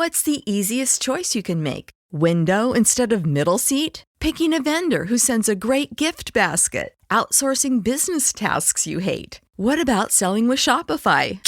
What's the easiest choice you can make? Window instead of middle seat? Picking a vendor who sends a great gift basket? Outsourcing business tasks you hate? What about selling with Shopify?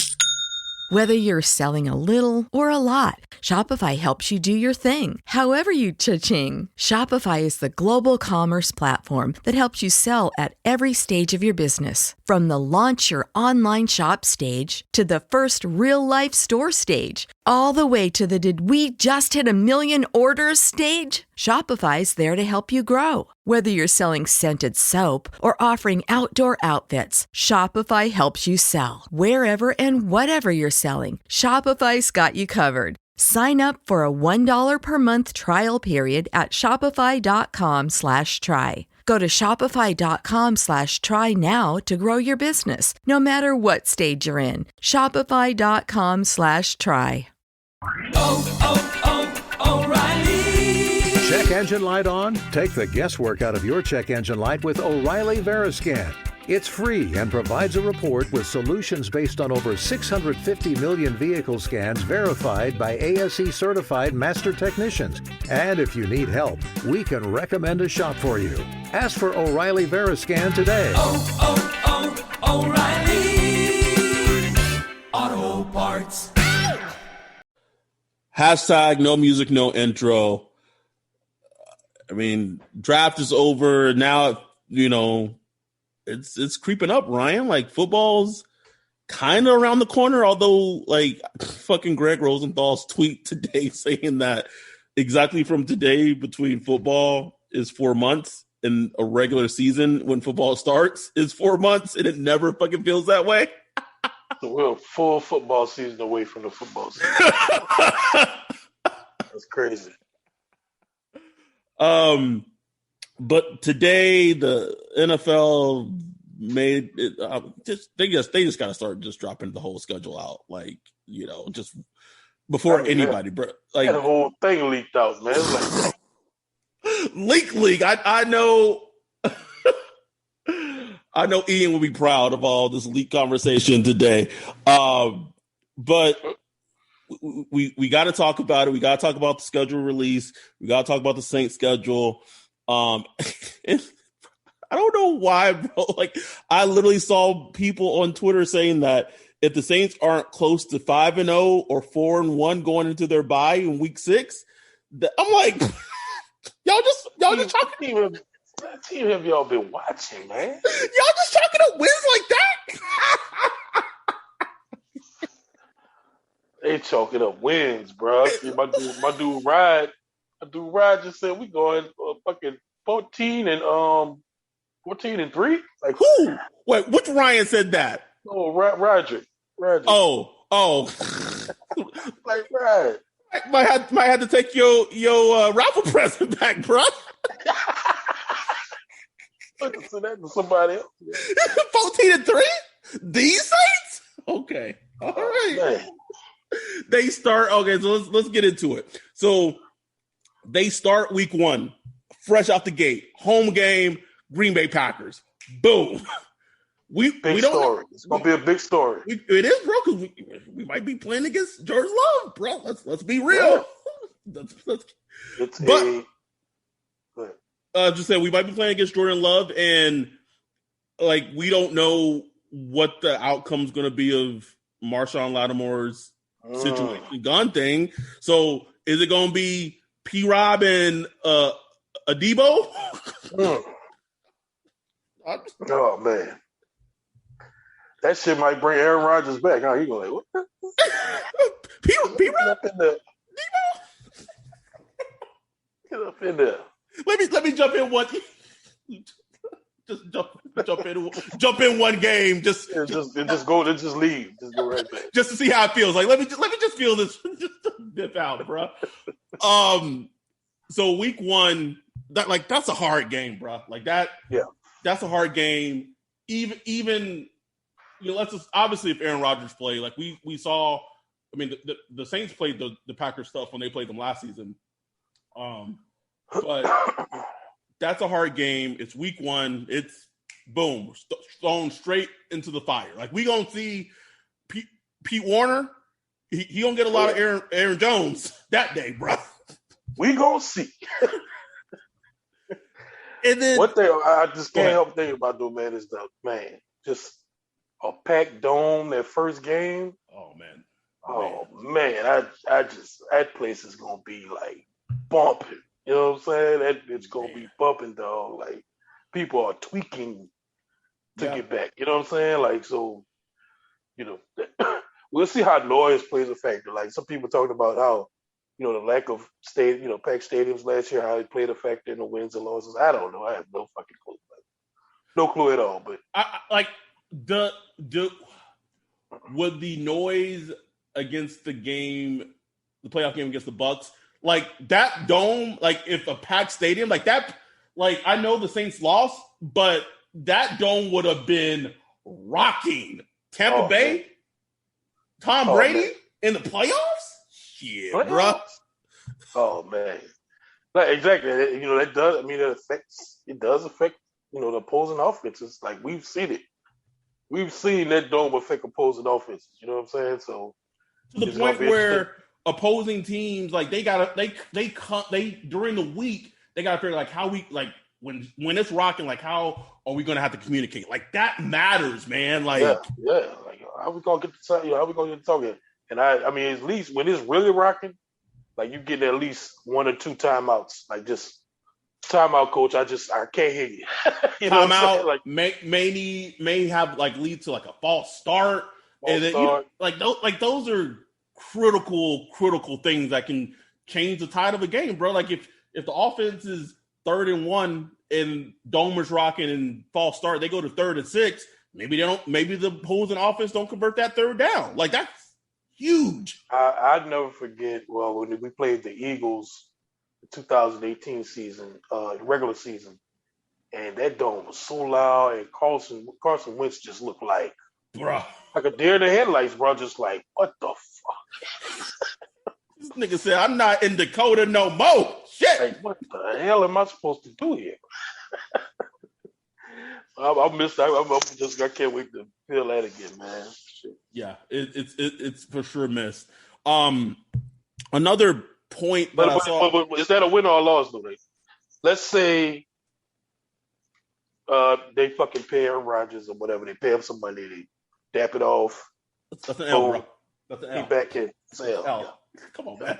Whether you're selling a little or a lot, Shopify helps you do your thing, however you cha-ching. Shopify is the global commerce platform that helps you sell at every stage of your business. From the launch your online shop stage to the first real-life store stage, all the way to the did we just hit a million orders stage. Shopify's there to help you grow. Whether you're selling scented soap or offering outdoor outfits, Shopify helps you sell. Wherever and whatever you're selling, Shopify's got you covered. Sign up for a $1 per month trial period at shopify.com/try. Go to shopify.com/try now to grow your business, no matter what stage you're in. Shopify.com/try. O'Reilly. Check engine light on? Take the guesswork out of your check engine light with O'Reilly Veriscan. It's free and provides a report with solutions based on over 650 million vehicle scans verified by ASE certified master technicians. And if you need help, we can recommend a shop for you. Ask for O'Reilly Veriscan today. O'Reilly Auto Parts. Hashtag no music, no intro. I mean, draft is over now. It's creeping up, Ryan. Like, football's kind of around the corner. Although, like, fucking Greg Rosenthal's tweet today saying that exactly from today between football is 4 months and a regular season when football starts is 4 months, and it never fucking feels that way. So we're a full football season away from the football season. That's crazy. But today the NFL made it. They just got to start just dropping the whole schedule out, like, just before anybody, bro. Like, the whole thing leaked out, man. Like, leak. I know. I know Ian will be proud of all this leak conversation today. But we got to talk about it. We got to talk about the schedule release. We got to talk about the Saints schedule. I don't know why, bro. Like, I literally saw people on Twitter saying that if the Saints aren't close to 5-0 or 4-1 going into their bye in week 6, I'm like, y'all just talking. What team have y'all been watching, man? Y'all just talking to wins like that? They chalking up wins, bro. My dude Rod just said we going fucking 14-3. Like, who? Wait, which Ryan said that? Oh, Roderick. Oh. Like, Rod. Might have to take your raffle present back, bro. So that to somebody else. 14-3? These Saints? Okay. All right. Man. They start. Okay, so let's get into it. So they start week 1, fresh out the gate, home game, Green Bay Packers. Boom. Big story. It's gonna be a big story. It is, bro, because we might be playing against Jordan Love, bro. Let's be real. Yeah. Just say we might be playing against Jordan Love, and like, we don't know what the outcome's going to be of Marshawn Lattimore's situation gun thing. So is it going to be P-Rob and Adebo? Oh, man. That shit might bring Aaron Rodgers back. Huh? You go like, what? P-Rob? Get up in there. Let me jump in one. Just jump in one game. Just leave. Just go right back. Just to see how it feels. Like, let me just feel this. Just dip out, bro. So week 1, that's a hard game, bro. Like that. Yeah, that's a hard game. Even let's just, obviously, if Aaron Rodgers play, like we saw. I mean, the Saints played the Packers stuff when they played them last season. But that's a hard game. It's week 1. It's boom, thrown straight into the fire. Like, we gonna see Pete Warner. he gonna get a lot of Aaron Jones that day, bro. We gonna see. And then one thing I just can't help thinking about, though, man, is just a packed dome that first game. Oh man. I just that place is gonna be like bumping. You know what I'm saying? That it's gonna be bumping, dog. Like people are tweaking to get back. You know what I'm saying? Like so, you know, we'll see how noise plays a factor. Like some people talked about how, you know, the lack of packed stadiums last year, how it played a factor in the wins and losses. I don't know. I have no fucking clue. No clue at all. But I like the would the noise against the playoff game against the Bucks, like that dome, like if a packed stadium like that, like I know the Saints lost, but that dome would have been rocking. Tampa Bay, man. Tom Brady in the playoffs? Shit, bro. Oh man. Like, exactly. You know, that does, I mean, it does affect, you know, the opposing offenses. Like we've seen it. We've seen that dome affect opposing offenses. You know what I'm saying? So to the point where opposing teams, like they during the week, they gotta figure like how we like when it's rocking, like how are we gonna have to communicate? Like that matters, man. Like yeah. Like how we gonna get the talking? And I mean, at least when it's really rocking, like you get at least 1 or 2 timeouts. Like just timeout, coach. I can't hear you. You know timeout like may have like lead to like a false start. And then, those are critical things that can change the tide of a game, bro. Like if the offense is 3rd and 1 and dome is rocking and false start, they go to 3rd and 6. Maybe the opposing offense don't convert that 3rd down. Like that's huge. I'd never forget. Well, when we played the Eagles, the 2018 season, regular season, and that dome was so loud, and Carson Wentz just looked like. Bro. Like a deer in the headlights, bro. Just like, what the fuck? This nigga said, I'm not in Dakota no more. Shit. Like, what the hell am I supposed to do here? I can't wait to feel that again, man. Shit. Yeah, it's for sure missed. Another point that I saw. But is that a win or a loss, though? Let's say they fucking pay Aaron Rodgers or whatever. They pay him some money. They dap it off. That's an L, bro. That's an L. He back in. It's an L. Yeah. Come on, man.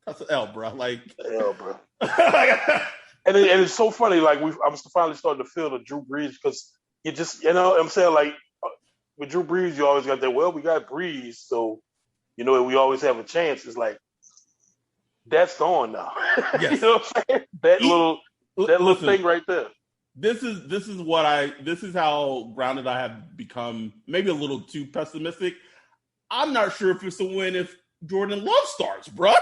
That's an L, bro. Like L, bro. and it's so funny. Like I'm finally starting to feel the Drew Brees because you just, you know, what I'm saying, like with Drew Brees, you always got that. Well, we got Brees, so you know we always have a chance. It's like that's gone now. Yes. You know what I'm saying? That little thing right there. This is how grounded I have become. Maybe a little too pessimistic. I'm not sure if it's a win if Jordan Love starts, bro.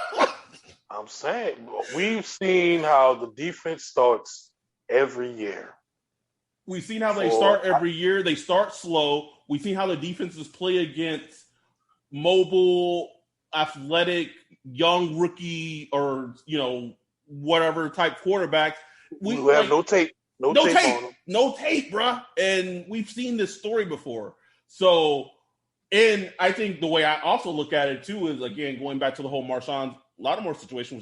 I'm saying we've seen how the defense starts every year. We've seen how they start every year. They start slow. We've seen how the defenses play against mobile, athletic, young rookie, or whatever type quarterbacks. We have no tape. No tape, bro. And we've seen this story before. So, and I think the way I also look at it too is, again, going back to the whole Marshawn Lattimore situation,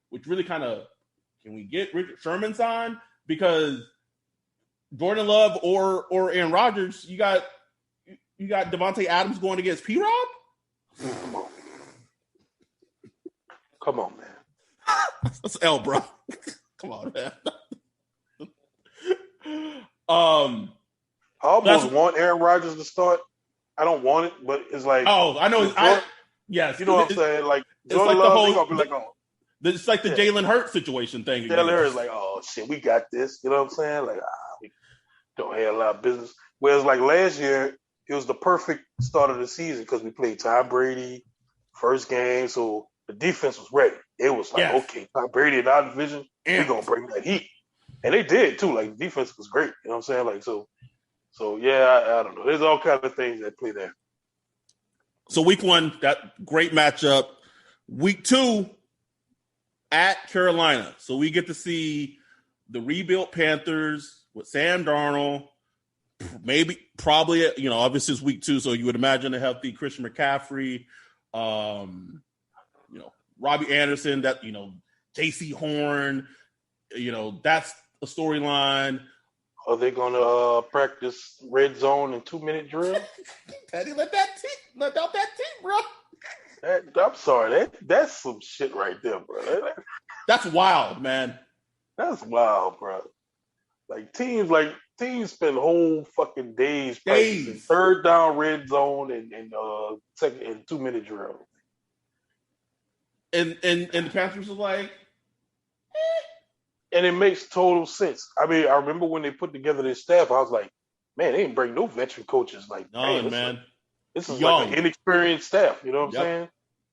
which really kind of, can we get Richard Sherman signed? Because Jordan Love or Aaron Rodgers, you got Devontae Adams going against P-Rob? Come on, man. That's L, bro. Come on, man. I almost want Aaron Rodgers to start. I don't want it, but it's like, oh, I know. Yes, you know what I'm saying. Like like Jordan the Love, whole. be like, oh, It's like the Jalen Hurts situation thing. Jalen Hurts is like, oh shit, we got this. You know what I'm saying? Like, we don't have a lot of business. Whereas like last year, it was the perfect start of the season because we played Tom Brady first game, so the defense was ready. It was like, okay, Tom Brady in our division, we're gonna bring that heat. And they did too. Like the defense was great. You know what I'm saying? Like so yeah, I don't know. There's all kinds of things that play there. So week 1, that great matchup. Week 2 at Carolina. So we get to see the rebuilt Panthers with Sam Darnold, probably, obviously it's week 2, so you would imagine a healthy Christian McCaffrey, Robbie Anderson, that, J.C. Horn, that's a storyline. Are they going to practice red zone and 2-minute drill? Teddy, let out that team, bro. I'm sorry, that's some shit right there, bro. That's wild, man. That's wild, bro. Teams spend whole fucking days practicing third down red zone and second and 2-minute drill. And the Panthers are like, And it makes total sense. I mean, I remember when they put together this staff, I was like, man, they didn't bring no veteran coaches. Like, man, this is like an inexperienced staff. You know what I'm saying?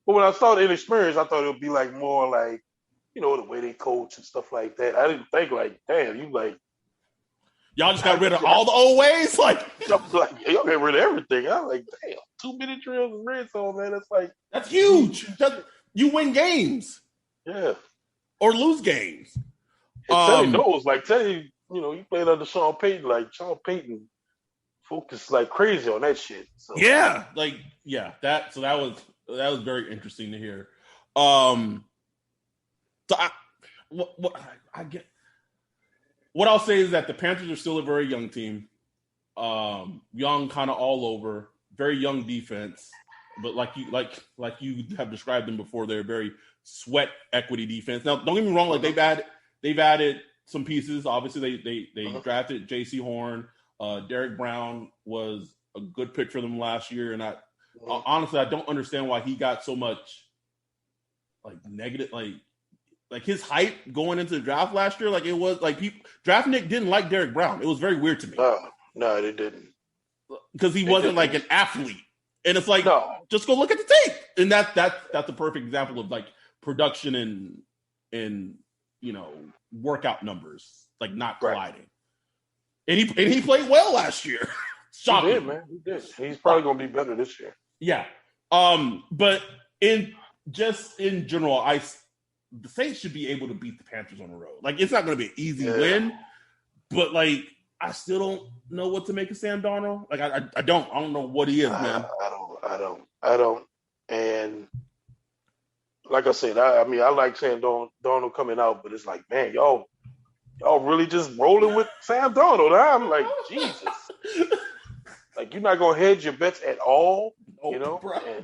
But when I saw the inexperience, I thought it would be like more like, the way they coach and stuff like that. I didn't think like, damn, y'all just got rid of all the old ways? Like, y'all got rid of everything. I'm like, damn, 2-minute drills and red zone, man. That's huge. You win games. Yeah. Or lose games. And Teddy knows, Teddy, he played under Sean Payton. Like, Sean Payton focused like crazy on that shit. So. Yeah. That was very interesting to hear. So I get what I'll say is that the Panthers are still a very young team. Young kind of all over, very young defense. But like you have described them before, they're a very sweat equity defense. Now, don't get me wrong, like they've added some pieces. Obviously, they drafted J.C. Horn. Derek Brown was a good pick for them last year, and honestly, I don't understand why he got so much negative, like his hype going into the draft last year. Like, it was like Draft Nick didn't like Derek Brown. It was very weird to me. No, they didn't, because he wasn't like an athlete. And it's like, just go look at the tape. And that's a perfect example of production and workout numbers, not colliding. And he played well last year. Shocking. He did, man. He did. He's probably going to be better this year. Yeah. But in general, the Saints should be able to beat the Panthers on the road. It's not going to be an easy win, but I still don't know what to make of Sam Darnold. I don't know what he is, man. I don't. And like I said, I like Sam Darnold coming out, but it's like, man, y'all really just rolling with Sam Darnold. Huh? I'm like, Jesus. You're not gonna hedge your bets at all, Bro,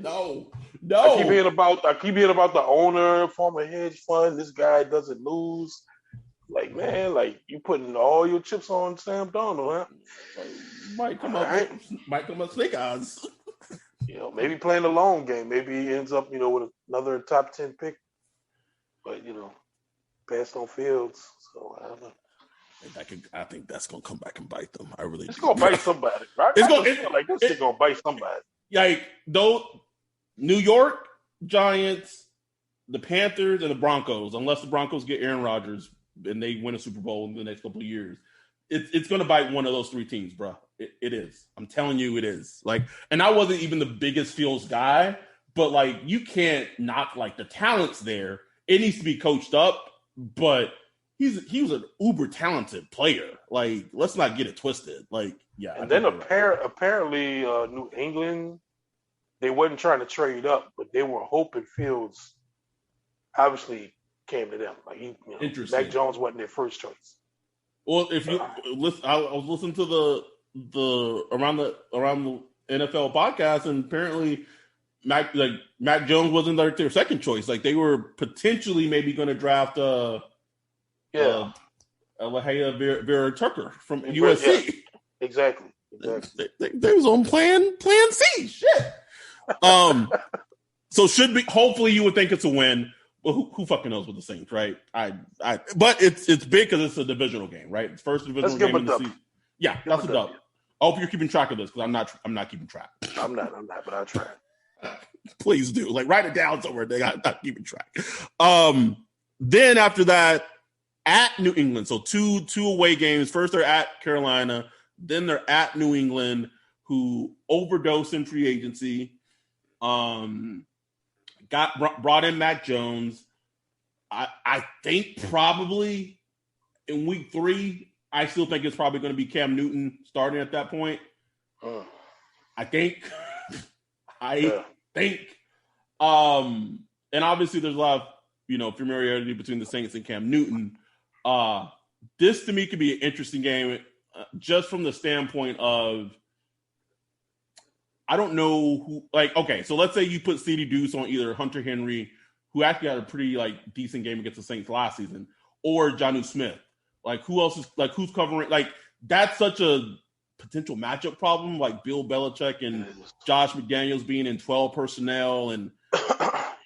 no. I keep hearing about the owner, former hedge fund. This guy doesn't lose. Like, man, you putting all your chips on Sam Darnold, huh? Might come up snake eyes. Maybe playing the long game. Maybe he ends up, with another top 10 pick. But, passed on Fields. So I don't know. I think that's gonna come back and bite them. I really. It's gonna bite somebody. Right? This shit gonna bite somebody. New York Giants, the Panthers, and the Broncos. Unless the Broncos get Aaron Rodgers and they win a Super Bowl in the next couple of years, it's gonna bite one of those three teams, bro. It is. I'm telling you, it is. And I wasn't even the biggest Fields guy, but you can't knock the talent's there. It needs to be coached up, but he was an uber talented player. Let's not get it twisted. And then apparently New England, they wasn't trying to trade up, but they were hoping Fields obviously came to them. Interesting. Mac Jones wasn't their first choice. Well, if you listen, I was listening to the around the NFL podcast, and apparently Mac Jones wasn't their second choice. They were potentially maybe going to draft Lahia Vera Tucker from USC. Yeah, exactly. They was on plan C. Shit. So hopefully you would think it's a win. Well, who fucking knows with the Saints, right? But it's big because it's a divisional game, right? It's first divisional game in the season. Yeah, that's a dub. I hope you're keeping track of this because I'm not keeping track. I'm not, but I'll try. Please do. Write it down somewhere. I'm not keeping track. Then after that, at New England. So two away games. First they're at Carolina. Then they're at New England, who overdosed in free agency. Brought in Mac Jones. I think probably in week 3 I still think it's probably going to be Cam Newton starting at that point. I think. I think. And obviously there's a lot of, familiarity between the Saints and Cam Newton. This to me could be an interesting game just from the standpoint of I don't know who okay, so let's say you put CD Deuce on either Hunter Henry, who actually had a pretty decent game against the Saints last season, or Jonnu Smith. Who else is who's covering that's such a potential matchup problem, Bill Belichick and Josh McDaniels being in 12 personnel and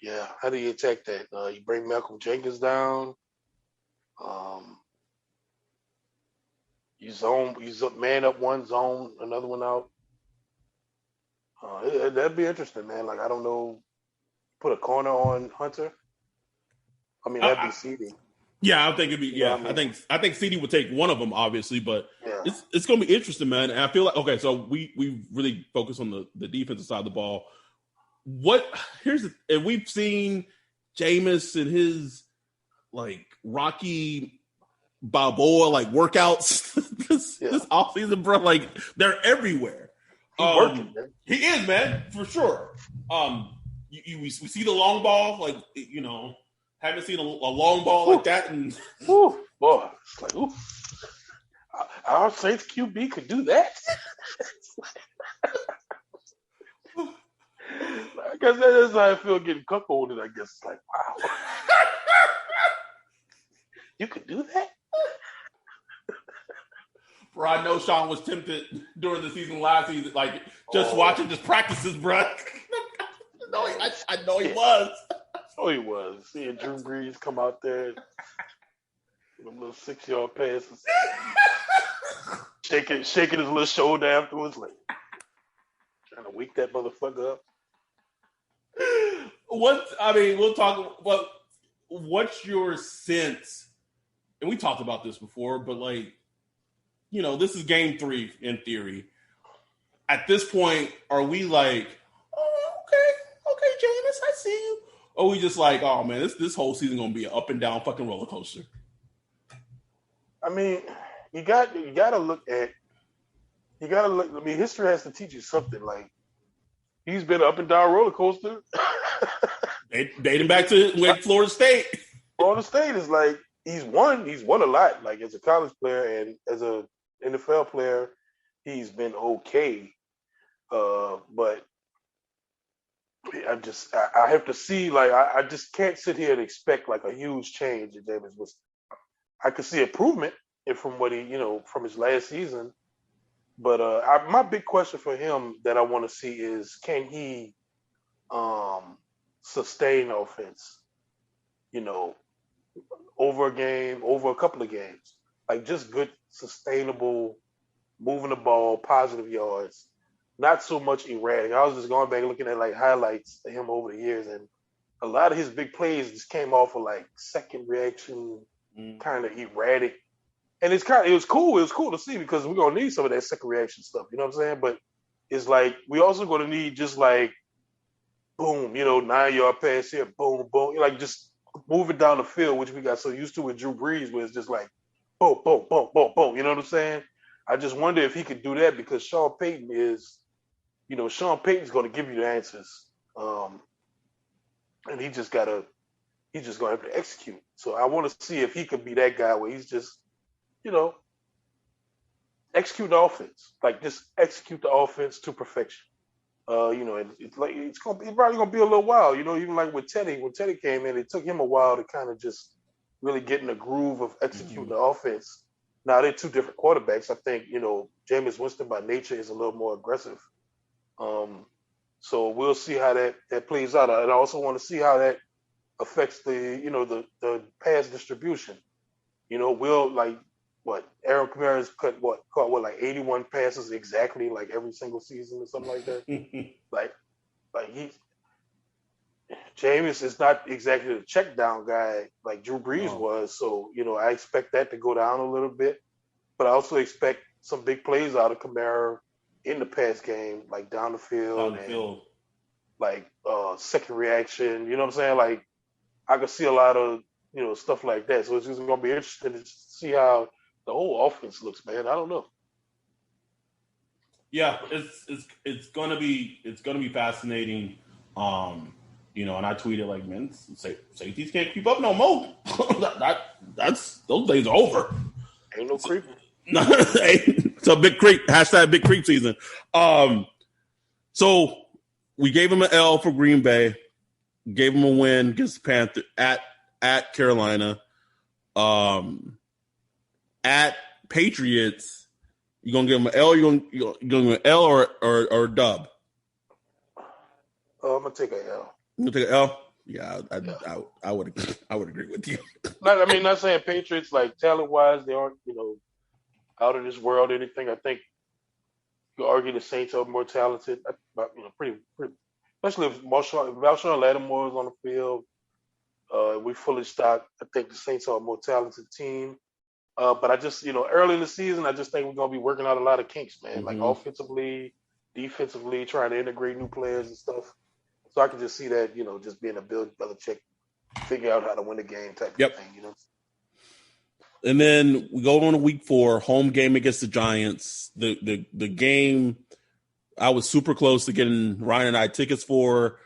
yeah, how do you attack that? You bring Malcolm Jenkins down. You man up one, zone another one out. That'd be interesting, man. I don't know. Put a corner on Hunter. I mean, that'd be CD. Yeah, I think it'd be. Yeah, I think CD would take one of them, obviously, but it's going to be interesting, man. And I feel okay. So we really focus on the defensive side of the ball. And we've seen Jameis and his Rocky Balboa workouts this offseason, bro. They're everywhere. He's working, man. He is, man, for sure. We see the long ball, haven't seen a long ball like that. And boy, it's ooh. Our Saints QB could do that. I guess that's how I feel getting cuckolded. I guess it's wow. You could do that? Bro, I know Sean was tempted during the season last season, watching just practices, bro. I know he was. Oh, he was. Seeing Drew Brees come out there, with a little 6-yard passes, shaking his little shoulder afterwards, trying to wake that motherfucker up. We'll talk. But what's your sense? And we talked about this before, but this is game 3 in theory. At this point, are we okay, Jameis, I see you? Or we just oh man, this whole season gonna be an up and down fucking roller coaster? I mean, you gotta look. I mean, history has to teach you something. He's been an up and down roller coaster. Dating back to Florida State. Florida State is he's won a lot. As a college player and as a NFL player, he's been okay. But I have to see, I just can't sit here and expect a huge change in Jameis Winston. I could see improvement from what he, from his last season. But my big question for him that I want to see is, can he sustain offense, over a game, over a couple of games? Just good, sustainable, moving the ball, positive yards. Not so much erratic. I was just going back and looking at highlights of him over the years, and a lot of his big plays just came off of second reaction, kind of erratic. And it was cool. It was cool to see because we're gonna need some of that second reaction stuff. You know what I'm saying? But it's we also gonna need just boom, 9-yard pass here, boom, boom, just moving down the field, which we got so used to with Drew Brees, where it's just boom, boom, boom, boom, boom. You know what I'm saying? I just wonder if he could do that because Sean Payton is. Sean Payton's going to give you the answers, and he's just going to have to execute. So I want to see if he could be that guy where he's just, execute the offense, just execute the offense to perfection. And it's probably going to be a little while. Even with Teddy, when Teddy came in, it took him a while to kind of just really get in the groove of executing the offense. Now they're two different quarterbacks. I think Jameis Winston by nature is a little more aggressive. So we'll see how that plays out. And I also want to see how that affects the pass distribution. Will Aaron Kamara's caught 81 passes exactly every single season or something like that. Jameis is not exactly the check down guy like Drew Brees was. So, I expect that to go down a little bit, but I also expect some big plays out of Kamara in the pass game, down the field, second reaction. You know what I'm saying? I could see a lot of, stuff like that. So it's just going to be interesting to see how the whole offense looks, man. I don't know. Yeah, it's gonna be fascinating. And I tweeted like, man, safeties can't keep up no more. That's those days are over. Ain't no creeping. So big creep #big creep season. So we gave him an L for Green Bay, gave him a win against the Panthers at Carolina, at Patriots. You gonna give him an L? You gonna give him an L or a dub? I'm gonna take an L. You gonna take an L? Yeah, I would agree with you. Not saying Patriots like talent wise they aren't out of this world or anything. I think you could argue the Saints are more talented, but pretty especially if Marshawn Lattimore is on the field. We fully stocked. I think the Saints are a more talented team. But I just, early in the season, I just think we're going to be working out a lot of kinks, man. Like offensively, defensively, trying to integrate new players and stuff. So I can just see that, just being a Bill Belichick, figure out how to win the game type of thing, And then we go on to week 4, home game against the Giants. The game I was super close to getting Ryan and I tickets for.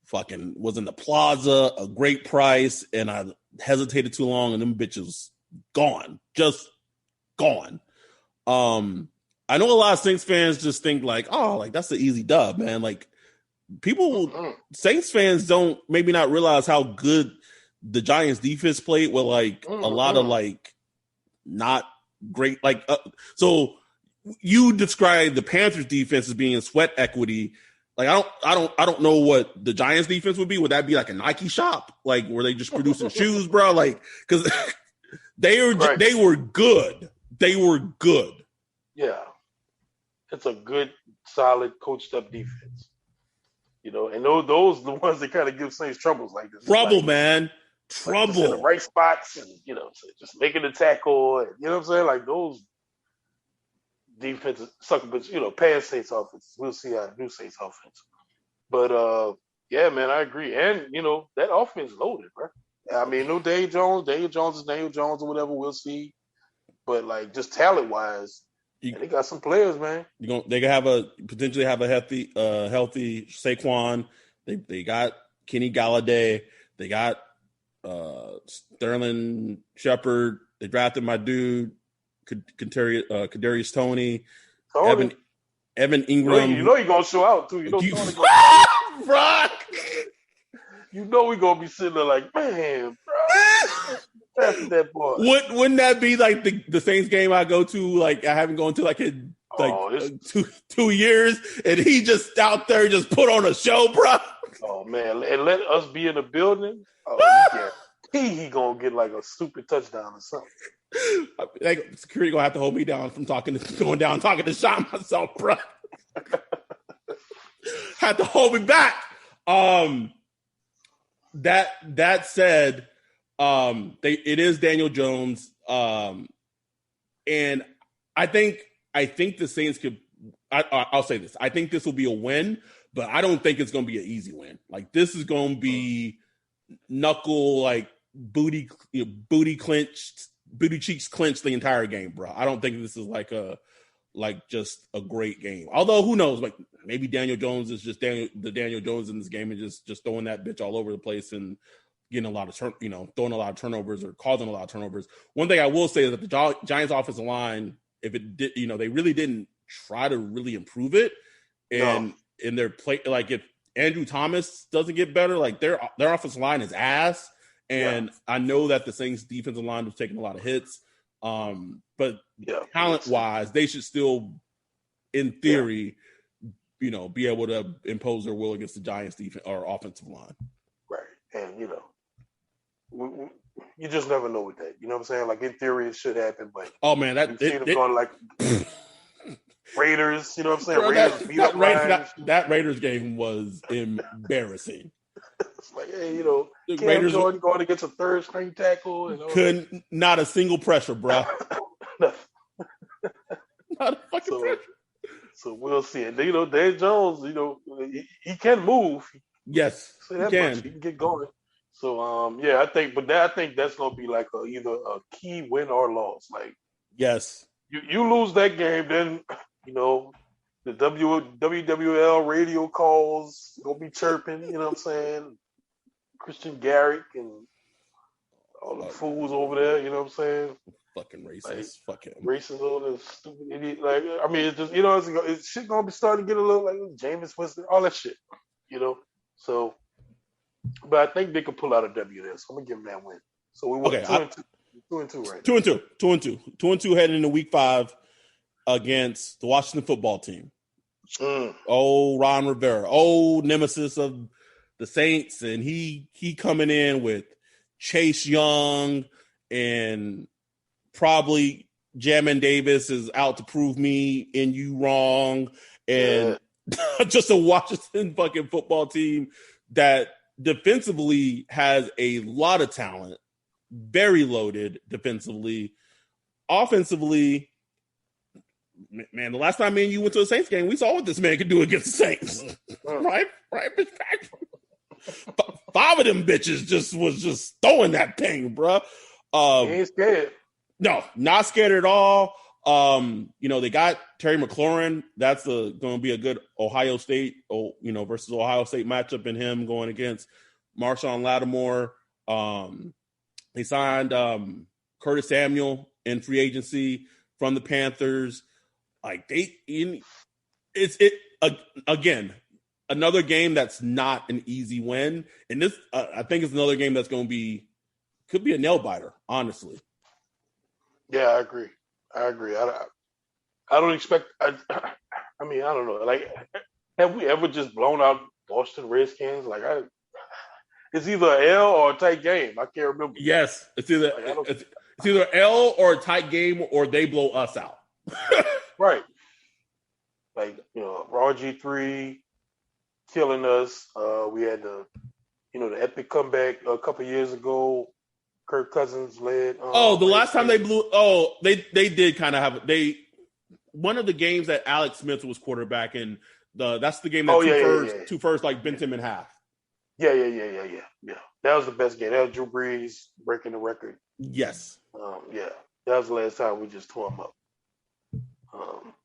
Fucking was in the Plaza, a great price, and I hesitated too long, and them bitches gone, just gone. I know a lot of Saints fans just think like, oh, like that's an easy dub, man. Like Saints fans don't maybe not realize how good the Giants defense played with like a lot of like not great so you describe the Panthers defense as being sweat equity. Like I don't know what the Giants defense would be. Would that be like a Nike shop, like where they just producing shoes, bro? Like because they were good. They were good. Yeah, it's a good, solid, coached up defense. And those the ones that kind of give Saints troubles like this. Trouble, man. Trouble. Like in the right spots and just making the tackle. And, you know what I'm saying? Like those defenses suck, but past Saints offense. We'll see how new Saints offense. But yeah, man, I agree. And that offense loaded, bro. I mean, no Daniel Jones. Daniel Jones is Daniel Jones or whatever. We'll see. But like just talent wise, they got some players, man. They can potentially have a healthy Saquon. They got Kenny Galladay. They got Sterling Shepard. They drafted my dude Kadarius Toney. Evan Ingram. You know you're gonna show out too. Brock. We're gonna be sitting there like, man, bro. That's that boy. Wouldn't that be like the Saints game I go to? Like I haven't gone to like in 2 years, and he just out there just put on a show, bro. Oh man, and let us be in the building. Oh, he gonna get like a stupid touchdown or something. Like security gonna have to hold me down from talking to Sean myself, bro. Had to hold me back. That said, it is Daniel Jones, and I think the Saints could. I'll say this: I think this will be a win, but I don't think it's going to be an easy win. Like this is going to be knuckle, like booty cheeks clenched the entire game, bro. I don't think this is just a great game. Although who knows? Like maybe Daniel Jones is just Daniel Jones in this game and just throwing that bitch all over the place and getting a lot of throwing a lot of turnovers or causing a lot of turnovers. One thing I will say is that the Giants offensive line, if it did, they really didn't try to really improve it. And in their play, like if Andrew Thomas doesn't get better, like their offensive line is ass. And I know that the Saints defensive line was taking a lot of hits. But talent wise, they should still, in theory, be able to impose their will against the Giants defense or offensive line. Right. And, you just never know with that. You know what I'm saying? Like in theory, it should happen, but oh man, going like Raiders. You know what I'm saying? Raiders beat up that Raiders game was embarrassing. It's like, hey, Cam Jordan going against a third string tackle, and not a single pressure, bro. Not a fucking pressure. So we'll see. And Dave Jones, he can move. Yes, he can. He can get going. So I think that's gonna be like either a key win or loss. Like Yes. You lose that game, then the WWL radio calls gonna be chirping. You know what I'm saying? Christian Garrick and all the fools over there. You know what I'm saying? Fucking racist. Like, Fuck him. Racism and stupid idiot. Like, I mean, it's just it's shit gonna be starting to get a little like Jameis Winston, all that shit. So, but I think they could pull out a W there. So I'm gonna give them that win. So we won 2-2 right now. 2-2 heading into week 5 against the Washington football team. Oh, Ron Rivera, nemesis of the Saints, and he coming in with Chase Young, and probably Jamin Davis is out to prove me and you wrong, and just a Washington fucking football team that defensively has a lot of talent, very loaded defensively. Offensively, man, the last time me and you went to a Saints game, we saw what this man could do against the Saints. Right? 5 of them bitches was just throwing that thing, bro. He ain't scared. No, not scared at all. They got Terry McLaurin. That's going to be a good Ohio State, versus Ohio State matchup, in him going against Marshawn Lattimore. They signed Curtis Samuel in free agency from the Panthers. Again, another game that's not an easy win, and this I think is another game that's going to could be a nail biter, honestly. Yeah, I agree. I don't expect. I mean, I don't know. Like, have we ever just blown out Boston Redskins? Like, it's either an L or a tight game. I can't remember. Yes, it's either L or a tight game, or they blow us out. Right. Like, RG3 killing us. We had the epic comeback a couple years ago. Kirk Cousins led. The last time they blew. They did kind of have one of the games that Alex Smith was quarterback in. That's the game that two first like bent him in half. Yeah. That was the best game. That was Drew Brees breaking the record. Yes. That was the last time we just tore him up.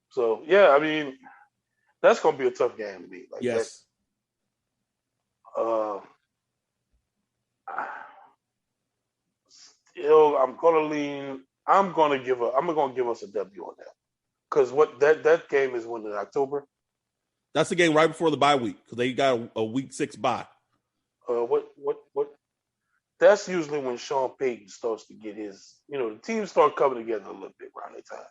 So yeah, I mean, that's gonna be a tough game to beat. Like, yes. I'm gonna give us a W on that, because what that game is when in October. That's the game right before the bye week, because they got a week 6 bye. What? That's usually when Sean Payton starts to get his. The teams start coming together a little bit around that time.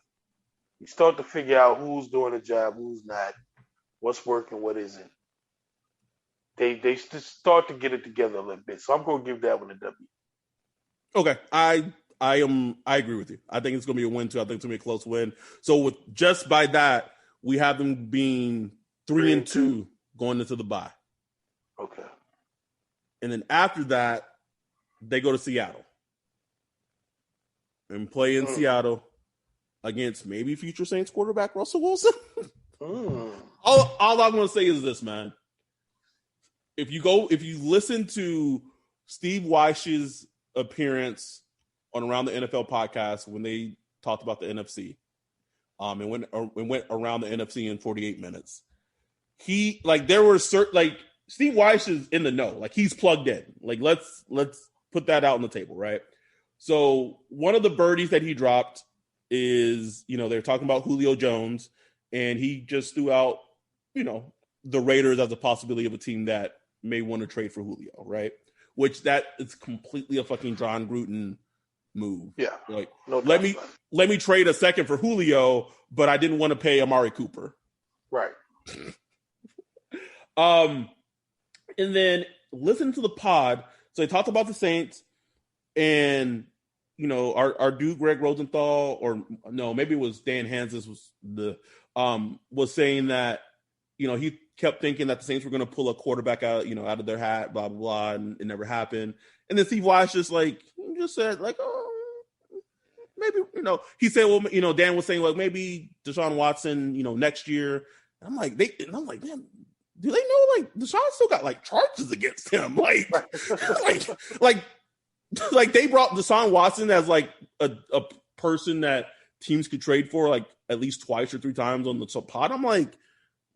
You start to figure out who's doing the job, who's not, what's working, what isn't. They just start to get it together a little bit. So I'm gonna give that one a W. Okay, I agree with you. I think it's gonna be a win too. I think it's gonna be a close win. So just by that, we have them being 3-2 going into the bye. Okay. And then after that, they go to Seattle and play in Seattle against maybe future Saints quarterback Russell Wilson. All I'm going to say is this, man. If you listen to Steve Weich's appearance on Around the NFL podcast when they talked about the NFC, and went around the NFC in 48 minutes, there were certain Steve Wyche is in the know, he's plugged in. Let's put that out on the table, right? So one of the birdies that he dropped is, they're talking about Julio Jones, and he just threw out, the Raiders as a possibility of a team that may want to trade for Julio, right? Which that is completely a fucking John Gruden move. Yeah. Let me trade a second for Julio, but I didn't want to pay Amari Cooper. Right. And then listen to the pod. So they talked about the Saints, and our dude Greg Rosenthal, or no, maybe it was Dan Hansis was saying that he kept thinking that the Saints were going to pull a quarterback out of their hat, blah blah blah, and it never happened. And then Steve Weiche just said maybe he said, well, Dan was saying maybe Deshaun Watson next year. And I'm like, man, do they know Deshaun still got charges against him? They brought Deshaun Watson as a person that teams could trade for like at least twice or three times on the pod. I'm like,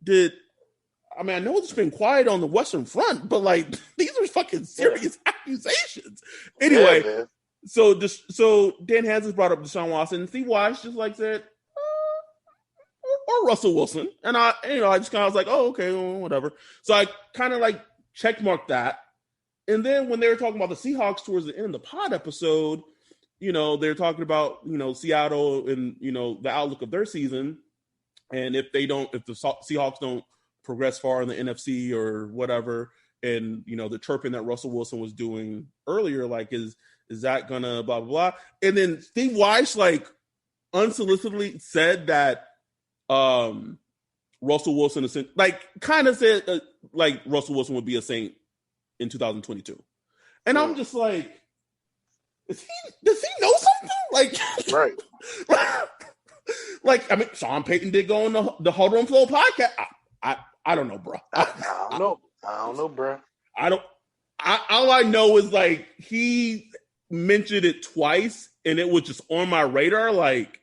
I know it's been quiet on the Western Front, but like these are fucking serious accusations. Anyway, so Dan Hansen's brought up Deshaun Watson, and Steve Weiss just like said, or Russell Wilson, and I just kind of was like, oh, okay, well, whatever. So I kind of like checkmarked that, and then when they were talking about the Seahawks towards the end of the pod episode, they're talking about Seattle and the outlook of their season, and if the Seahawks don't progress far in the NFC or whatever, and the chirping that Russell Wilson was doing earlier, like is that gonna blah blah blah? And then Steve Weiss like unsolicitedly said that Russell Wilson is like kind of said like Russell Wilson would be a Saint in 2022, and I'm just like, does he know something? Like, right? Like, Sean Payton did go on the Huddle and Flow podcast. I don't know, bro. I don't know, bro. All I know is like he mentioned it twice, and it was just on my radar. Like,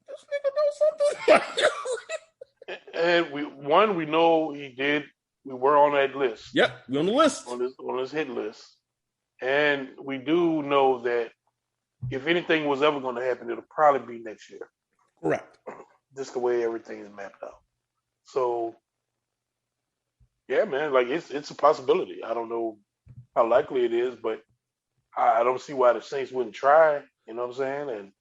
this nigga know something. And we know he did. We were on that list. Yep, we're on the list. On his hit list. And we do know that if anything was ever going to happen, it'll probably be next year. Correct. Just the way everything is mapped out. So, yeah, man, like it's a possibility. I don't know how likely it is, but I don't see why the Saints wouldn't try. You know what I'm saying?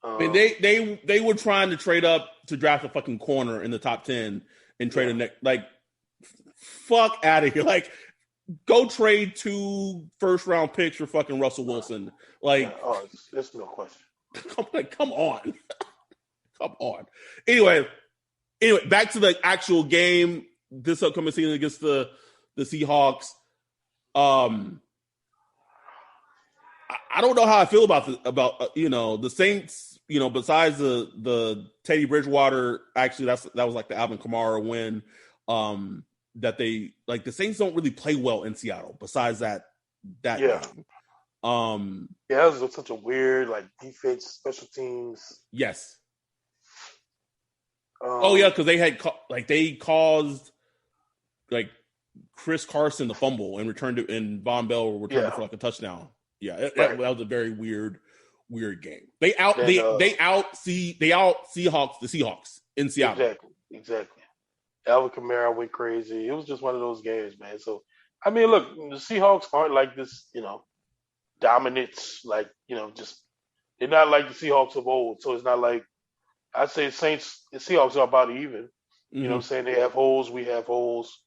And they were trying to trade up to draft a fucking corner in the top 10 and trade a neck. Like, fuck out of here. Like, go trade 2 first-round picks for fucking Russell Wilson. Like, there's no question. Come on. Come on. Anyway, back to the actual game this upcoming season against the Seahawks. I don't know how I feel about the Saints. Besides the Teddy Bridgewater, actually that was like the Alvin Kamara win. That they like the Saints don't really play well in Seattle. Besides that game. It was such a weird like defense, special teams. Yes. Because they caused like Chris Carson the fumble and returned it, and Von Bell returned it for like a touchdown. Yeah, that was a very weird game. They out Seahawks the Seahawks in Seattle. Exactly. Alvin Kamara went crazy. It was just one of those games, man. So look, the Seahawks aren't like this, dominance, like, just they're not like the Seahawks of old. So it's not like I'd say Saints and Seahawks are about even. Mm-hmm. You know what I'm saying? They have holes, we have holes.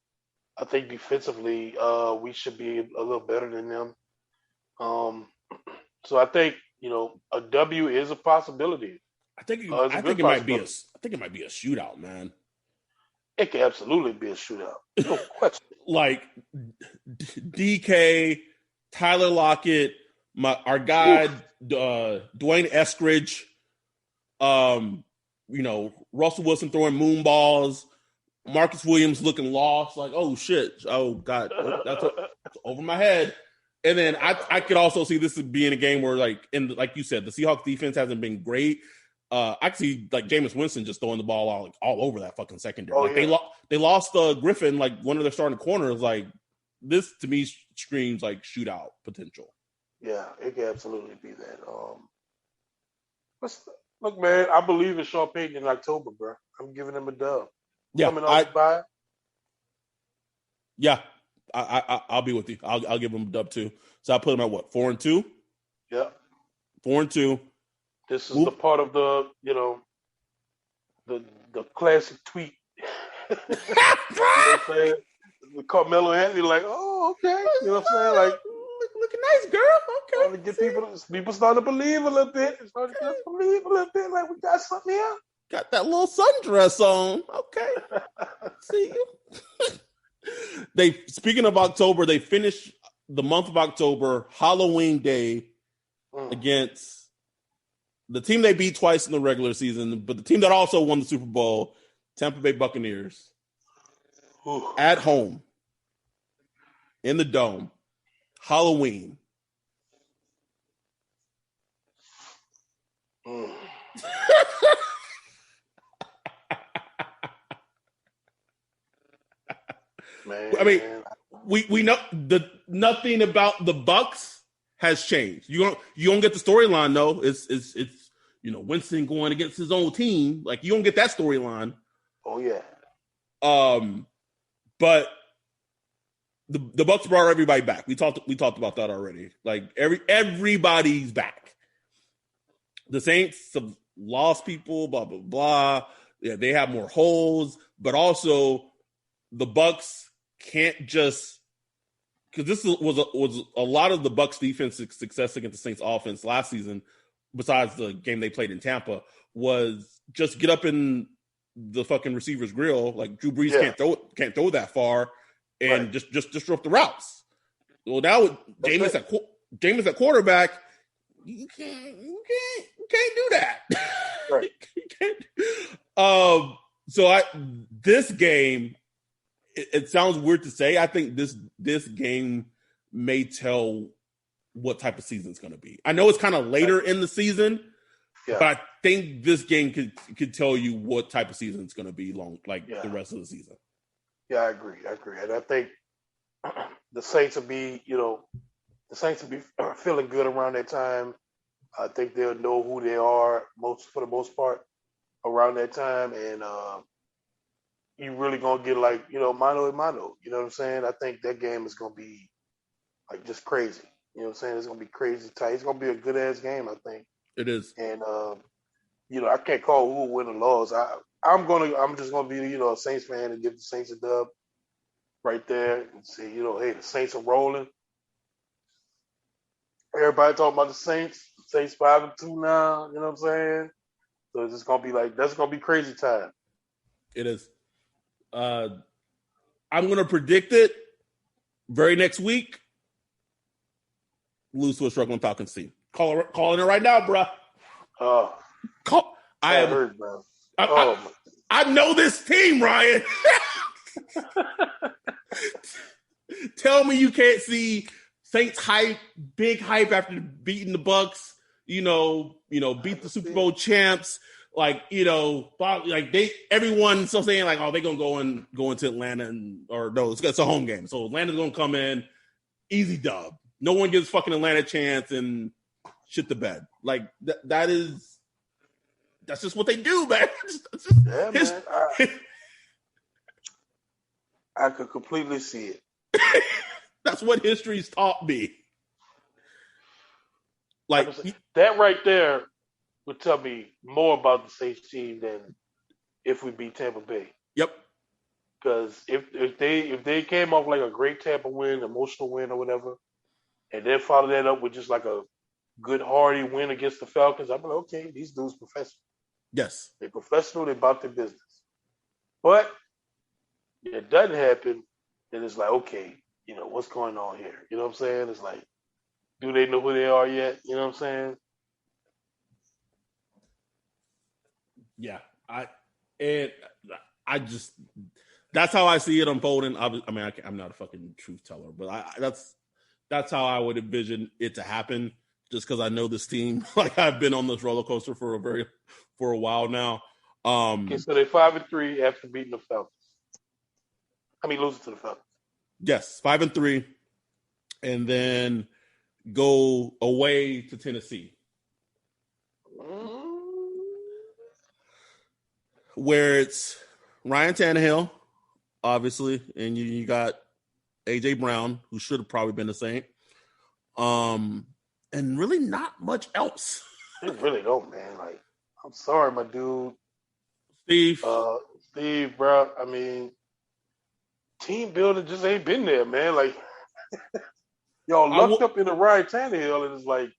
I think defensively, we should be a little better than them. So I think, a W is a possibility. I think it might be a shootout, man. It could absolutely be a shootout. No question. Like DK, Tyler Lockett, our guy Dwayne Eskridge, Russell Wilson throwing moon balls, Marcus Williams looking lost, like, oh shit, oh god, that's over my head. And then I could also see this being a game where, like you said, the Seahawks defense hasn't been great. I can see like Jameis Winston just throwing the ball all over that fucking secondary. They lost Griffin, like one of their starting corners. Like this to me screams like shootout potential. Yeah, it can absolutely be that. Look, man, I believe in Sean Payton in October, bro. I'm giving him a dub. Yeah, coming off by. Yeah, I'll be with you. I'll give him a dub too. So I put him at what, 4-2? Yeah, 4-2. This is the part of the, the classic tweet. You know what I'm saying? The Carmelo Anthony, like, oh, okay. You know what I'm saying? Like, looking nice, girl. Okay. To get people starting to believe a little bit. Starting to believe a little bit. Like, we got something here. Got that little sundress on. Okay. See you. Speaking of October, they finished the month of October, Halloween Day, against the team they beat twice in the regular season, but the team that also won the Super Bowl, Tampa Bay Buccaneers, at home, in the Dome, Halloween. Man. I mean, we know nothing about the Bucks has changed. You don't get the storyline though. It's Winston going against his own team. Like you don't get that storyline. Oh yeah. But the Bucks brought everybody back. We talked about that already. Like everybody's back. The Saints have lost people, blah blah blah. Yeah, they have more holes, but also the Bucks can't just because this was a lot of the Bucks' defense success against the Saints' offense last season. Besides the game they played in Tampa, was just get up in the fucking receiver's grill. Like Drew Brees can't throw that far, and just disrupt the routes. Well, now with Jameis at quarterback, you can't do that. Right. So this game, it sounds weird to say. I think this game may tell what type of season it's going to be. I know it's kind of later in the season, but I think this game could tell you what type of season it's going to be the rest of the season. Yeah, I agree. And I think the Saints will be feeling good around that time. I think they'll know who they are for the most part around that time. And you really going to get mano a mano. You know what I'm saying? I think that game is going to be like just crazy. You know what I'm saying? It's going to be crazy tight. It's going to be a good-ass game, I think. It is. And, I can't call who will win or lose. I'm just going to be, a Saints fan and give the Saints a dub right there and say, hey, the Saints are rolling. Everybody talking about the Saints. Saints 5-2 now. You know what I'm saying? So it's just going to be that's going to be crazy time. It is. I'm going to predict it very next week. Lose to a struggling Falcons team. Calling it right now, bro. Heard, bro. I know this team, Ryan. Tell me you can't see Saints hype, big hype after beating the Bucks. Beat the Super Bowl champs. Everyone's still saying they're gonna go into Atlanta it's a home game, so Atlanta's gonna come in easy dub. No one gives fucking Atlanta a chance and shit the bed. That's just what they do, man. Man. I could completely see it. That's what history's taught me. That right there would tell me more about the Saints team than if we beat Tampa Bay. Yep. Because if they came off like a great Tampa win, emotional win or whatever, and then follow that up with just like a good hearty win against the Falcons, I'm like, okay, these dudes professional. Yes. They're professional, they're about their business. But if it doesn't happen, then it's like, okay, what's going on here? You know what I'm saying? It's like, do they know who they are yet? You know what I'm saying? Yeah. That's how I see it unfolding. I'm not a fucking truth teller, but that's how I would envision it to happen. Just because I know this team, I've been on this roller coaster for a while now. Okay, so they're 5-3 after beating the Falcons. Losing to the Falcons. Yes, 5-3, and then go away to Tennessee, where it's Ryan Tannehill, obviously, and you got AJ Brown, who should have probably been the Saint, and really not much else. They really don't, man. I'm sorry, my dude, Steve, bro. Team building just ain't been there, man. Y'all lucked up in the Ryan Tannehill, and it's like,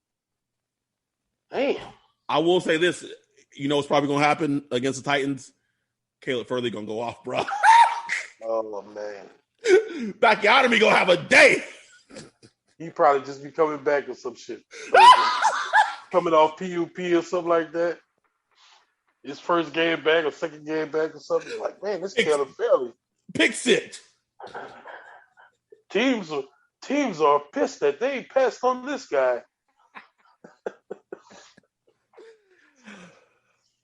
damn. I will say this. What's probably going to happen against the Titans? Caleb Furley going to go off, bro. Oh, man. Bacchiotomy going to have a day. He probably just be coming back or some shit. Coming off PUP or something like that. His first game back or second game back or something. Like, man, this Caleb Furley. Pick six. Teams are pissed that they passed on this guy.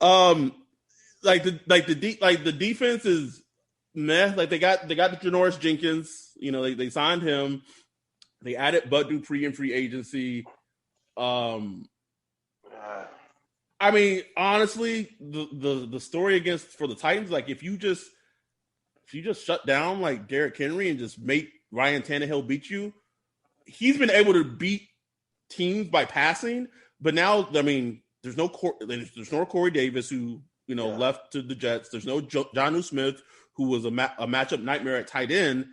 The defense is meh. Like they got the Janoris Jenkins. You know, they signed him. They added Bud Dupree in free agency. I mean, honestly, the story for the Titans, like if you just shut down like Derrick Henry and just make Ryan Tannehill beat you, he's been able to beat teams by passing. But now, I mean, there's no Corey Davis who left to the Jets. There's no Jonnu Smith who was a matchup nightmare at tight end.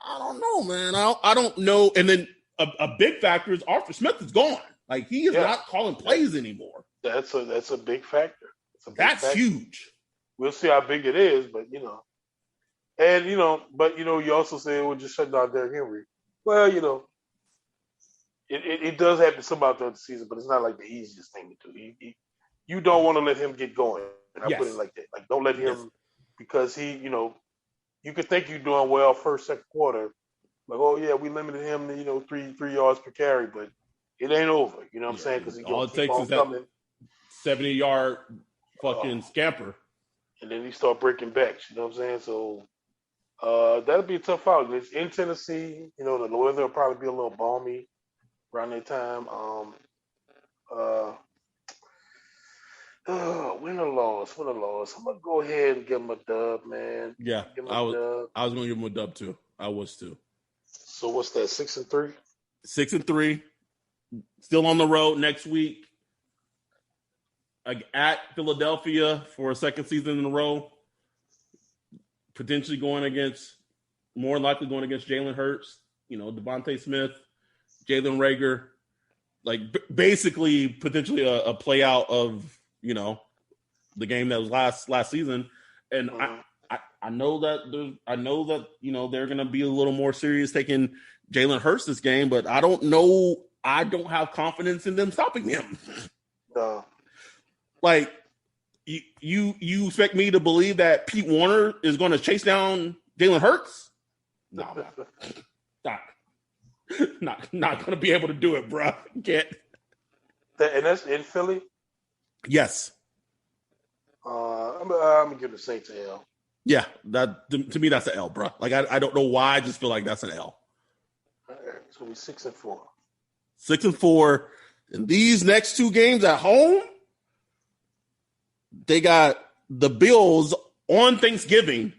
I don't know, man. I don't know. And then a big factor is Arthur Smith is gone. Like he is not calling plays anymore. That's a big factor. That's huge. We'll see how big it is, but you also say we'll just shut down Derrick Henry. Well, it does happen some out throughout the season, but it's not like the easiest thing to do. You don't want to let him get going. I put it like that. Like don't let him because he, you could think you're doing well first, second quarter. Like, oh yeah, we limited him to 3 yards per carry, but it ain't over. You know what I'm saying? Because all it takes is that 70-yard fucking scamper, and then he start breaking backs. You know what I'm saying? So that'll be a tough out. It's in Tennessee. The weather will probably be a little balmy around that time. Win or loss. I'm gonna go ahead and give him a dub, man. Yeah, I was gonna give him a dub too. I was too. So what's that? 6-3. 6-3. Still on the road next week. At Philadelphia for a second season in a row. Potentially more likely going against Jalen Hurts, Devontae Smith, Jalen Reagor, like basically potentially a play out of, the game that was last season. And I know that they're going to be a little more serious taking Jalen Hurts this game, but I don't know. I don't have confidence in them stopping him. No. Like you expect me to believe that Pete Warner is going to chase down Jalen Hurts? No, not going to be able to do it, bro. Can't. And that's in Philly? Yes. I'm gonna give the Saints an L. Yeah, that to me that's an L, bro. Like I don't know why, I just feel like that's an L. All right, it's gonna be 6-4. 6-4. And these next two games at home, they got the Bills on Thanksgiving.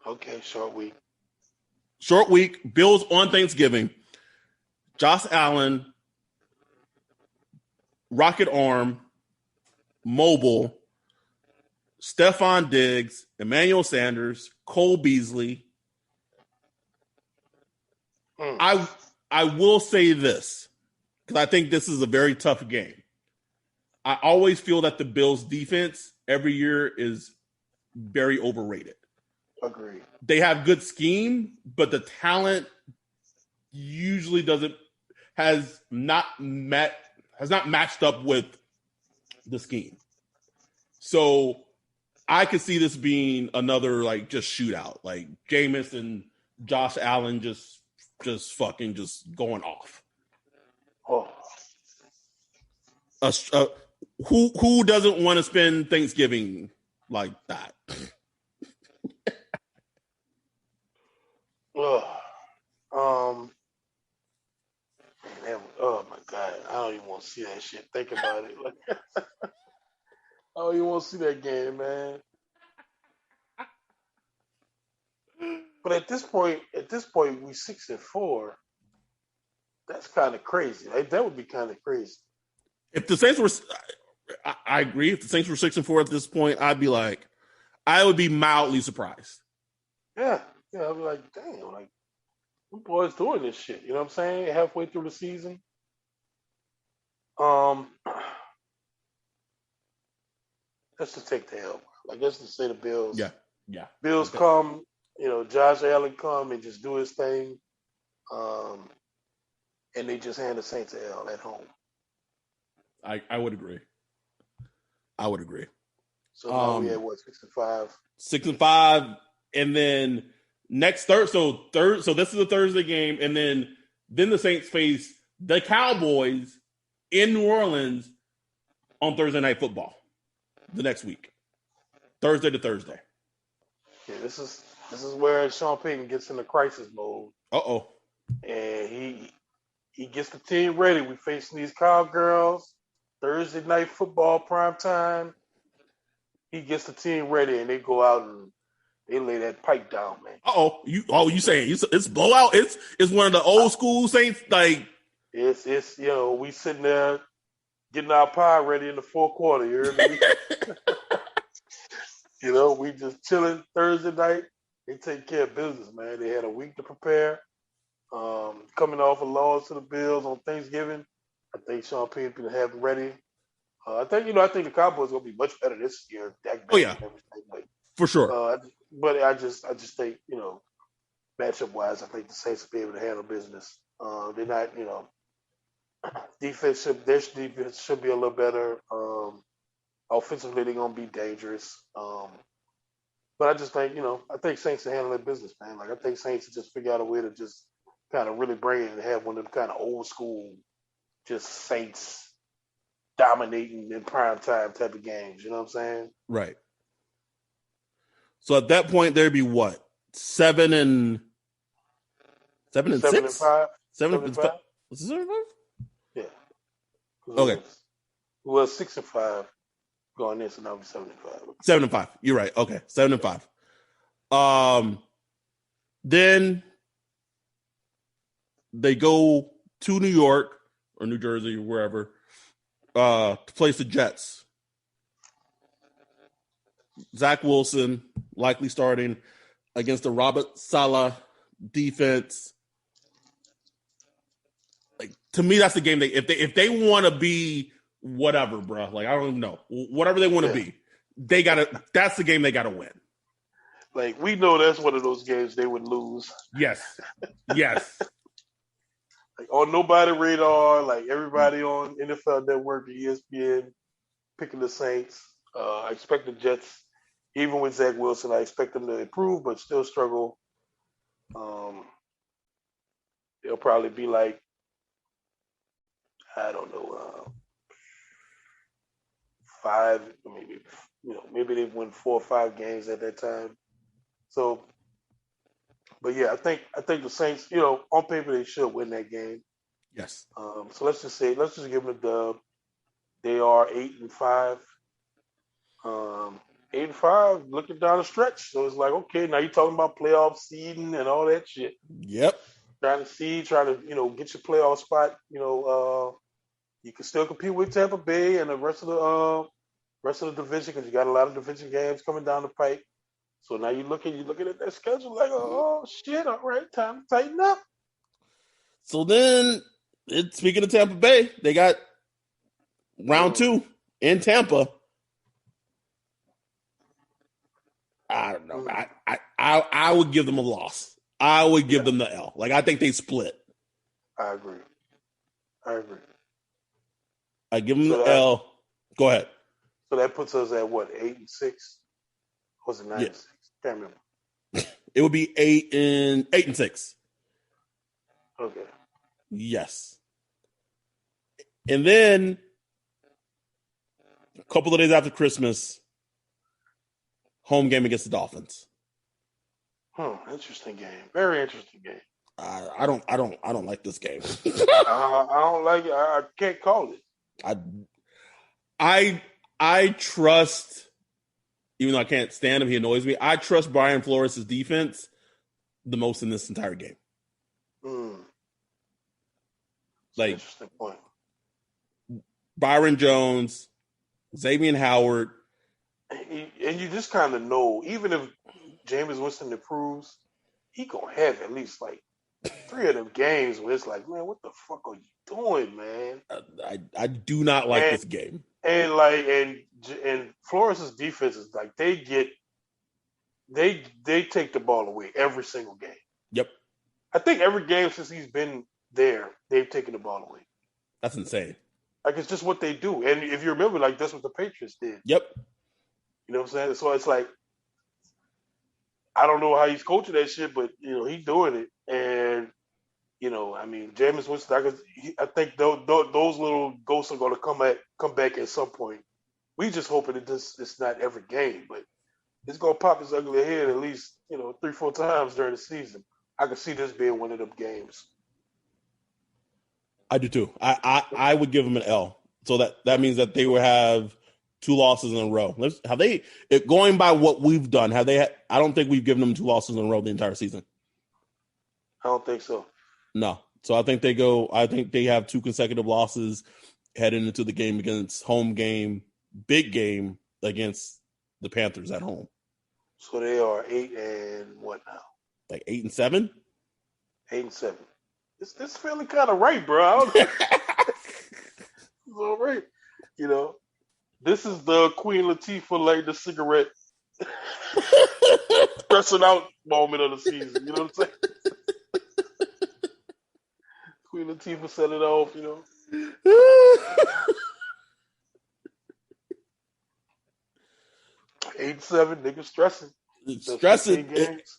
Okay, short week. Short week. Bills on Thanksgiving. Josh Allen, Rocket Arm, Mobile, Stephon Diggs, Emmanuel Sanders, Cole Beasley. I will say this, because I think this is a very tough game. I always feel that the Bills' defense every year is very overrated. Agreed. They have good scheme, but the talent usually has not matched up with the scheme. So I could see this being another just shootout, like Jameis and Josh Allen just going off. Oh. Who doesn't want to spend Thanksgiving like that? Oh my God, I don't even want to see that shit. Think about it. I don't even want to see that game, man. But at this point, we 6-4. That's kind of crazy. Right? That would be kind of crazy. If the Saints were, I agree. If the Saints were 6-4 at this point, I would be mildly surprised. Yeah, I'd be like, damn, like, what boys doing this shit? You know what I'm saying? Halfway through the season. Let's just take the L. Like, let's just say the Bills. Yeah. Bills come, Josh Allen come and just do his thing. And they just hand the Saints an L at home. I would agree. So now we at what, 6-5? 6-5, and then next Thursday. So this is a Thursday game, and then the Saints face the Cowboys in New Orleans on Thursday Night Football the next week, Thursday to Thursday. Yeah, this is where Sean Payton gets into crisis mode, Uh-oh. and he gets the team ready. We facing these Cowgirls, Thursday night football prime time. He gets the team ready, and they go out and they lay that pipe down, man. You saying it's blowout? It's one of the old school Saints, like It's we sitting there getting our pie ready in the fourth quarter. You hear me? We just chilling Thursday night. They take care of business, man. They had a week to prepare. Coming off a loss to the Bills on Thanksgiving, I think Sean Payton can have it ready. I think the Cowboys are gonna be much better this year. Yeah, for sure. But I just think matchup wise, I think the Saints will be able to handle business. They're not their defense should be a little better. Offensively, they're gonna be dangerous. But I just think I think Saints will handle their business, man. Like I think Saints will just figure out a way to just kind of really bring it and have one of them kind of old school, just Saints dominating in prime time type of games. You know what I'm saying? Right. So at that point, there'd be what? 7 and 6? 7 and 5. 7 and 5? Was it 7 and 5? Yeah. Okay. Well, 6 and 5 going in, so now we're 7 and 5. 7 and 5. You're right. Okay. 7 and 5. Then they go to New York or New Jersey or wherever to place the Jets. Zach Wilson likely starting against the Robert Saleh defense. Like to me, that's the game if they want to be whatever, bro. Like I don't even know whatever they want to be. They gotta. That's the game they gotta win. Like we know that's one of those games they would lose. Yes. Like on nobody radar, like everybody on NFL Network, ESPN, picking the Saints. I expect the Jets, even with Zach Wilson, I expect them to improve, but still struggle. They'll probably be like, I don't know, 5, maybe they've won 4 or 5 games at that time. So, but yeah, I think the Saints, on paper they should win that game. Yes. So let's just give them a dub. They are 8 and 5. 8 and 5, looking down the stretch. So it's like, okay, now you're talking about playoff seeding and all that shit. Yep. Trying to get your playoff spot. You can still compete with Tampa Bay and the rest of the division because you got a lot of division games coming down the pike. So now you're looking at that schedule like, oh shit, all right, time to tighten up. So then, speaking of Tampa Bay, they got round 2 in Tampa. I don't know. I would give them a loss. I would give them the L. Like I think they split. I agree. I give them the L. Go ahead. So that puts us at what, 8 and 6? Or was it 9 and 6? Can't remember. It would be 8 and 6. Okay. Yes. And then a couple of days after Christmas, home game against the Dolphins. Interesting game. Very interesting game. I don't like this game. I don't like it. I can't call it. I trust, even though I can't stand him, he annoys me. I trust Brian Flores' defense the most in this entire game. Like interesting point. Byron Jones, Xavier Howard. And you just kind of know, even if Jameis Winston improves, he gonna have at least like 3 of them games where it's like, man, what the fuck are you doing, man? I do not like this game. And Flores' defense is like they take the ball away every single game. Yep. I think every game since he's been there, they've taken the ball away. That's insane. Like it's just what they do. And if you remember, like that's what the Patriots did. Yep. You know what I'm saying? So it's like, I don't know how he's coaching that shit, but he's doing it. And I mean, Jameis Winston, I think those little ghosts are going to come back at some point. We just hoping it's not every game, but it's gonna pop its ugly head at least 3-4 times during the season. I could see this being one of them games. I do too. I would give them an L. So that means that they will have 2 losses in a row. Going by what we've done, I don't think we've given them 2 losses in a row the entire season. I don't think so. No. So I think they have 2 consecutive losses heading into the game against big game against the Panthers at home. So they are 8 and what now? Like 8 and 7? 8 and 7. This feeling kind of right, bro. I don't know. It's all right. This is the Queen Latifah light the cigarette stressing out moment of the season. You know what I'm saying? Queen Latifah set it off, 8-7, niggas stressing.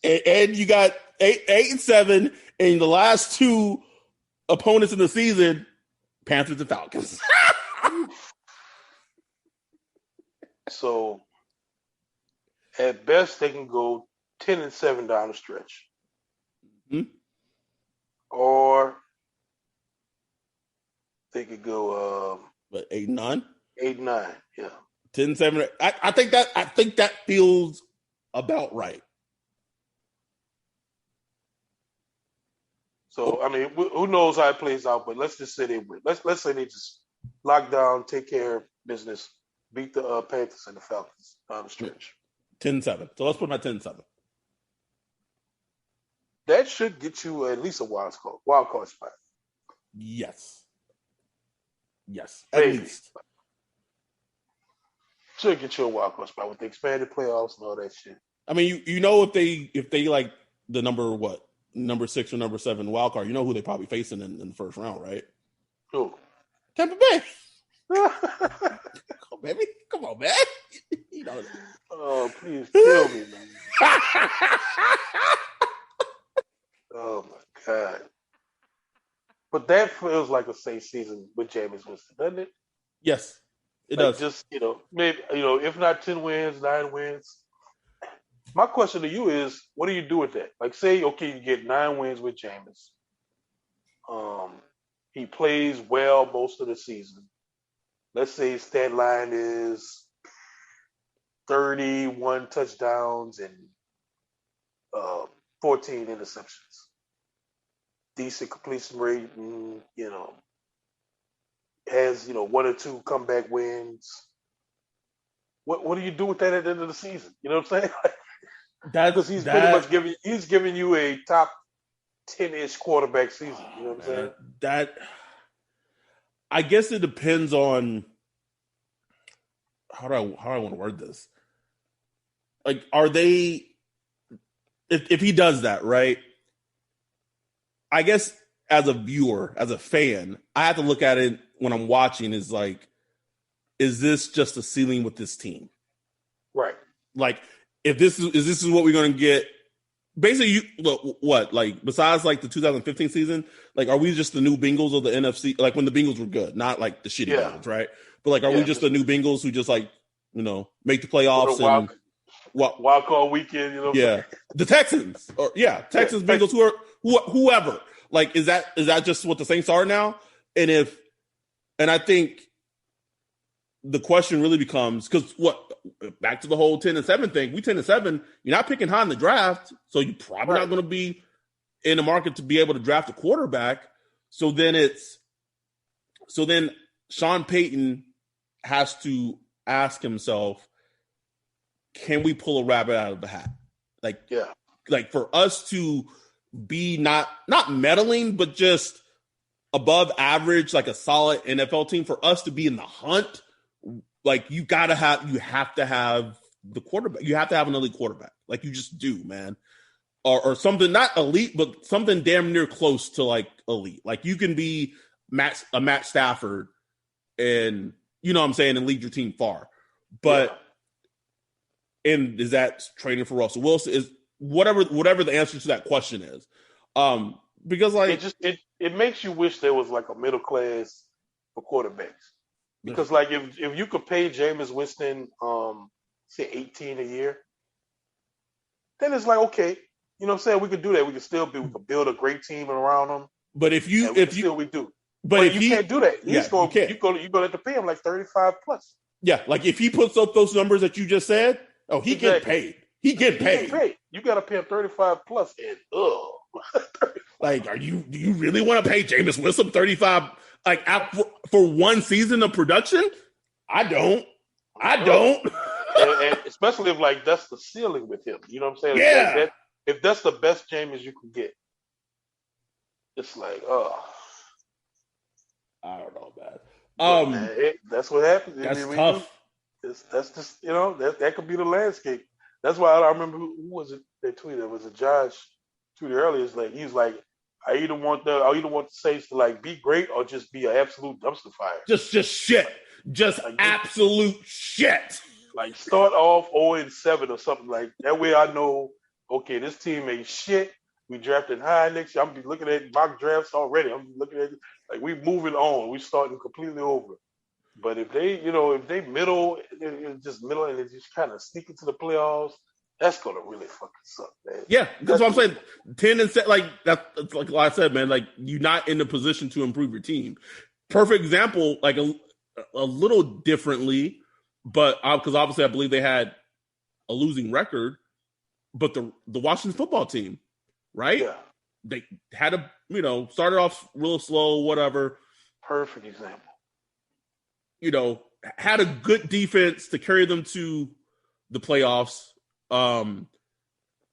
And you got 8 and 7, and the last 2 opponents in the season, Panthers and Falcons. So, at best, they can go 10 and 7 down the stretch, or they could go 8 and 9. 8 and 9, yeah. 10 and 7. I think that feels about right. So I mean, who knows how it plays out? But let's just say let's say they just lock down, take care of business, beat the Panthers and the Falcons down the stretch. 10-7. So let's put my 10-7. That should get you at least a wild card spot. Yes. At least. Should get you a wild card spot with the expanded playoffs and all that shit. I mean, if they like the number 6 or number 7 wild card, who they probably facing in the first round, right? Who? Tampa Bay. Come on, man. Oh, please kill me, man. Oh my God. But that feels like a safe season with Jameis Winston, doesn't it? Yes, it does. Just, maybe, if not 10 wins, 9 wins. My question to you is, what do you do with that? Like, say, okay, you get 9 wins with Jameis. He plays well most of the season. Let's say his stat line is 31 touchdowns and 14 interceptions. Decent completion rate, has 1 or 2 comeback wins. What do you do with that at the end of the season? You know what I'm saying? Because pretty much giving you a top 10-ish quarterback season. You know what I'm saying? I guess it depends on how do I want to word this. Like, are they? If he does that, right? I guess as a viewer, as a fan, I have to look at it when I'm watching. Is like, is this just a ceiling with this team? Right. Like, if this is what we're going to get, basically, besides like the 2015 season, like, are we just the new Bengals of the NFC? Like when the Bengals were good, not like the shitty Bengals, right? But like, are we just the new Bengals who just like, make the playoffs and wild card weekend? The Texans, Texans, Bengals, whoever. Like, is that just what the Saints are now? And I think the question really becomes, because back to the whole 10 and 7 thing, we 10 and 7, you're not picking high in the draft, so you're probably not going to be in the market to be able to draft a quarterback. So then Sean Payton has to ask himself, can we pull a rabbit out of the hat? Like for us to be not meddling, but just above average, like a solid NFL team, for us to be in the hunt, like you have to have the quarterback. You have to have an elite quarterback. Like you just do, man. Or something, not elite, but something damn near close to like elite. Like you can be Matt Stafford and you know what I'm saying, and lead your team far. But and is that training for Russell Wilson? Is whatever the answer to that question is. Because like it makes you wish there was like a middle class for quarterbacks. Because like if you could pay Jameis Winston say $18 a year, then it's like, okay, you know what I'm saying? We could do that. We could build a great team around him. But if you do. But if you can't do that. You go have to pay him like 35 plus. Yeah, like if he puts up those numbers that you just said, he get paid. He get paid. You got to pay him 35 plus, and like, do you really want to pay Jameis Winston 35 like for one season of production? I don't. and especially if like that's the ceiling with him. You know what I'm saying? Yeah. If that's the best Jameis you can get, it's like, I don't know, man. That's what happens. That's tough. That's just that could be the landscape. That's why I remember who was it that tweeted? Was it Josh tweeted earlier? It's like he's like, I either want the Saints to like be great or just be an absolute dumpster fire. Just shit. Just like, absolute shit. Like start off 0-7 or something like that. Way I know, okay, this team ain't shit. We drafted high next year. I'm be looking at mock drafts already. I'm looking at like we moving on. We starting completely over. But if they middle, it's just middle, and they just kind of sneak into the playoffs, that's gonna really fucking suck, man. Yeah, that's what I'm saying. 10-7, like that's like I said, man. Like you're not in the position to improve your team. Perfect example, like a little differently, but because obviously I believe they had a losing record, but the Washington football team, right? Yeah. They had started off real slow, whatever. Perfect example. Had a good defense to carry them to the playoffs. And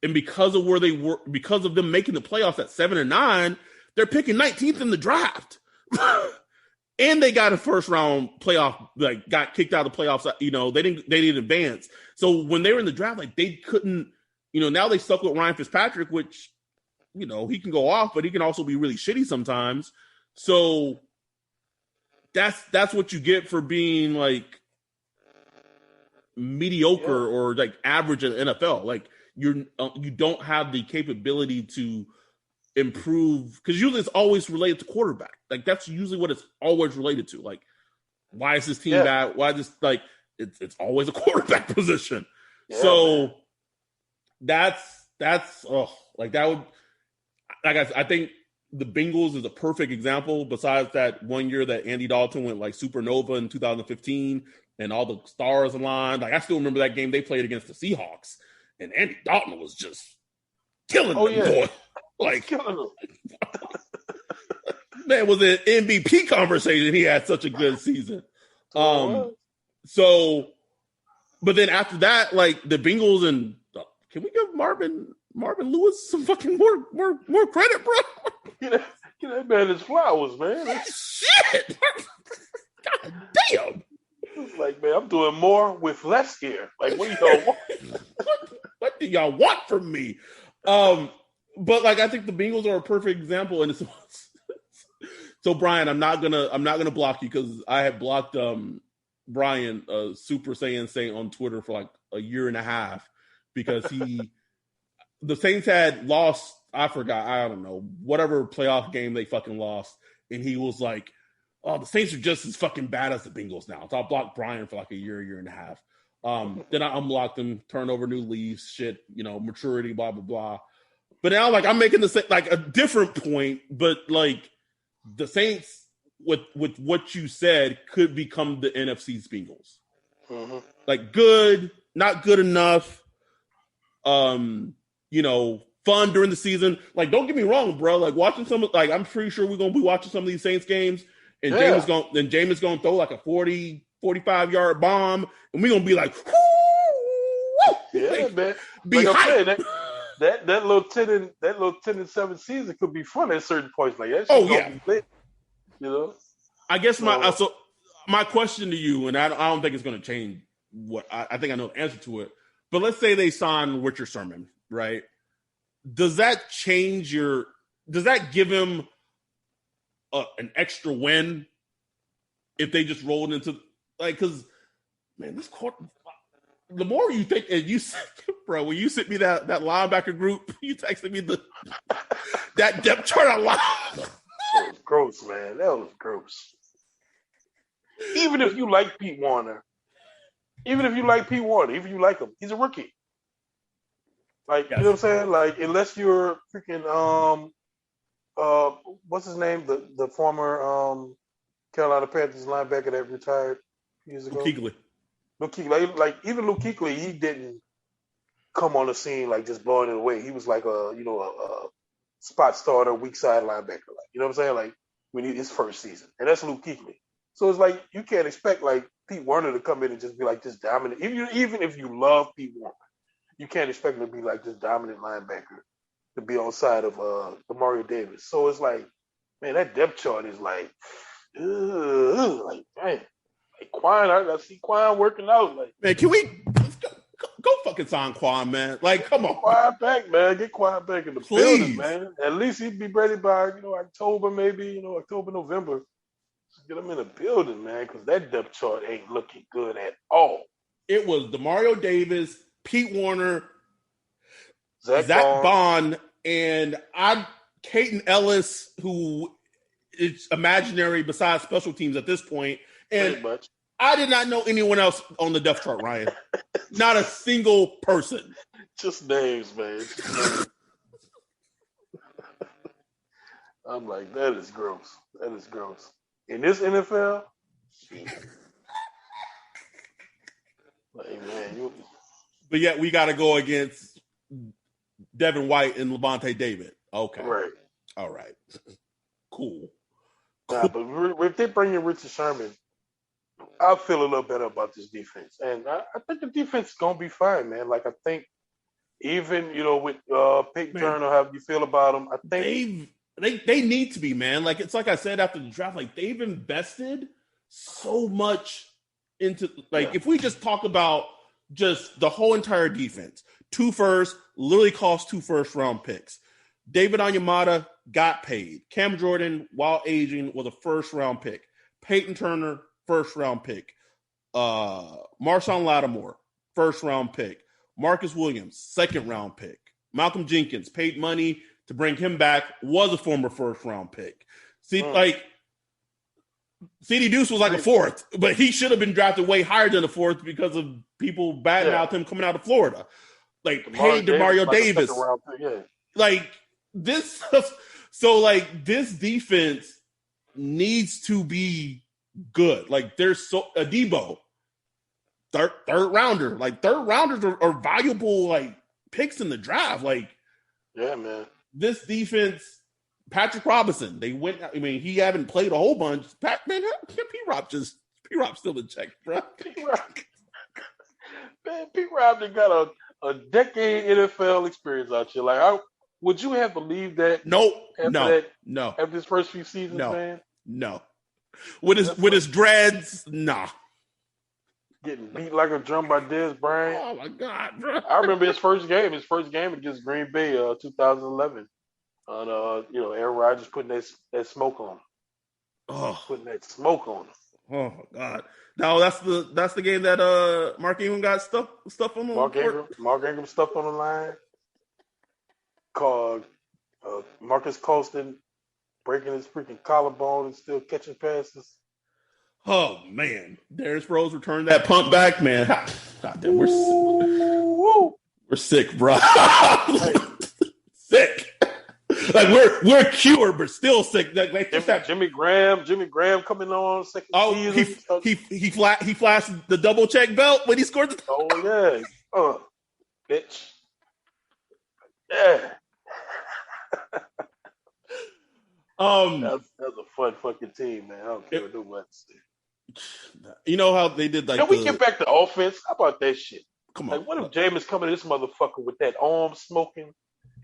because of where they were, because of them making the playoffs at 7-9, they're picking 19th in the draft. And they got a first round playoff, like got kicked out of the playoffs. They didn't advance. So when they were in the draft, like they couldn't, now they stuck with Ryan Fitzpatrick, which, he can go off, but he can also be really shitty sometimes. So that's what you get for being like mediocre or like average in the NFL. Like you don't have the capability to improve, because usually it's always related to quarterback. Like that's usually what it's always related to. Like, why is this team bad? Why this like it's always a quarterback position. Yeah, so man. that's like that would I think the Bengals is a perfect example. Besides that one year that Andy Dalton went like supernova in 2015 and all the stars aligned. Like I still remember that game they played against the Seahawks and Andy Dalton was just killing them, boy. Like, man, was an MVP conversation. He had such a good season. So, but then after that, like the Bengals and can we give Marvin Lewis some fucking more credit, bro? Get that man his flowers, man. Shit. God damn. It's like, man, I'm doing more with less here. Like, what do y'all want? What do y'all want from me? But like I think the Bengals are a perfect example, and so Brian, I'm not gonna block you because I have blocked Brian Super Saiyan Saint on Twitter for like a year and a half because the Saints had lost. I forgot. I don't know whatever playoff game they fucking lost, and he was like, "Oh, the Saints are just as fucking bad as the Bengals now." So I blocked Brian for like a year and a half. Then I unblocked him, turned over new leaves, shit, maturity, blah blah blah. But now, like, I'm making like a different point, but like the Saints, with what you said, could become the NFC's Bengals. Mm-hmm. Like good, not good enough. Fun during the season. Like, don't get me wrong, bro. Like watching like I'm pretty sure we're gonna be watching some of these Saints games, and Jameis gonna throw like a 40, 45-yard bomb, and we're gonna be like, woo! Yeah, like, man. Be like hyped. That little 10-7 season could be fun at certain points. Like that. Be lit, I guess my question to you, and I don't think it's going to change. What I think I know the answer to it, but let's say they sign Richard Sherman, right? Does that change does that give him an extra win if they just rolled into like? Because man, this court. The more you think, and you, bro, when you sent me that linebacker group, you texted me that depth chart a lot. That was gross, man. That was gross. Even if you like Pete Warner, even if you like him, he's a rookie. Like, Yes. you know what I'm saying? Like, unless you're freaking what's his name? The former Carolina Panthers linebacker that retired years ago. Kuechly. Luke Kuechly, like even Luke Kuechly, he didn't come on the scene like just blowing it away. He was like a spot starter, weak side linebacker. Like, you know what I'm saying? Like when his first season, and that's Luke Kuechly. So it's like you can't expect like Pete Werner to come in and just be like this dominant. Even if you love Pete Werner, you can't expect him to be like this dominant linebacker to be on side of Mario Davis. So it's like, man, that depth chart is like, like man, like Quan. I see Quan working out. Like, Man, can we go fucking sign Quan, man? Like, come on. Quiet back, man. Get quiet back in the Please. building, man. At least he'd be ready by October, maybe October, November. Just get him in the building, man, because that depth chart ain't looking good at all. It was DeMario Davis, Pete Werner, Zach Bond, and Caden Ellis, who is imaginary besides special teams at this point. And pretty much. I did not know anyone else on the depth chart, Ryan. Not a single person. Just names, man. Just names. I'm like, that is gross. That is gross. In this NFL, like, man, But yet we got to go against Devin White and Levante David. Okay. right. All right. Cool. Nah, but if they bring in Richard Sherman, I feel a little better about this defense. And I think the defense is going to be fine, man. Like, I think even, with Peyton Turner, how you feel about him, I think They need to be, man. Like, it's like I said after the draft, like they've invested so much into, like, if we just talk about just the whole entire defense, 2 firsts, literally cost 2 first-round picks. David Onyemata got paid. Cam Jordan, while aging, was a first-round pick. Peyton Turner, first-round pick. Marshawn Lattimore, first-round pick. Marcus Williams, second-round pick. Malcolm Jenkins, paid money to bring him back, was a former first-round pick. See, like, C.D. Deuce was like a 4th, but he should have been drafted way higher than a 4th because of people batting out him coming out of Florida. Like, paid DeMario Davis. Like, this, so, like, this defense needs to be good. Like, there's a Debo, third rounder. Like, third rounders are valuable, like, picks in the draft. Like, yeah, man. This defense, Patrick Robinson, they went. I mean, he haven't played a whole bunch. P-Rob still in check, bro. P-Rob got a decade NFL experience out here. Like, would you have believed that? No. After his first few seasons, man. No. With his dreads, nah. Getting beat like a drum by Dez Bryant. Oh my God, bro! I remember his first game against Green Bay, 2011. On Aaron Rodgers putting that smoke on him. Oh, putting that smoke on him. Oh God! No, that's the game that Mark Ingram got stuff on the Mark Ingram stuffed on the line. Called Marcus Colston breaking his freaking collarbone and still catching passes. Oh man, Darius Rose returned that punt back, man. God damn, we're sick, bro. Sick. Like we're cured, but still sick. Like Jimmy Graham coming on second season. He flashed the double check belt when he scored the. Oh yeah, bitch. Yeah. That's a fun fucking team, man. I don't care what nobody says. You know how they did like. Can we get back to offense? How about that shit? Come on. Like, what if Jameis coming to this motherfucker with that arm smoking,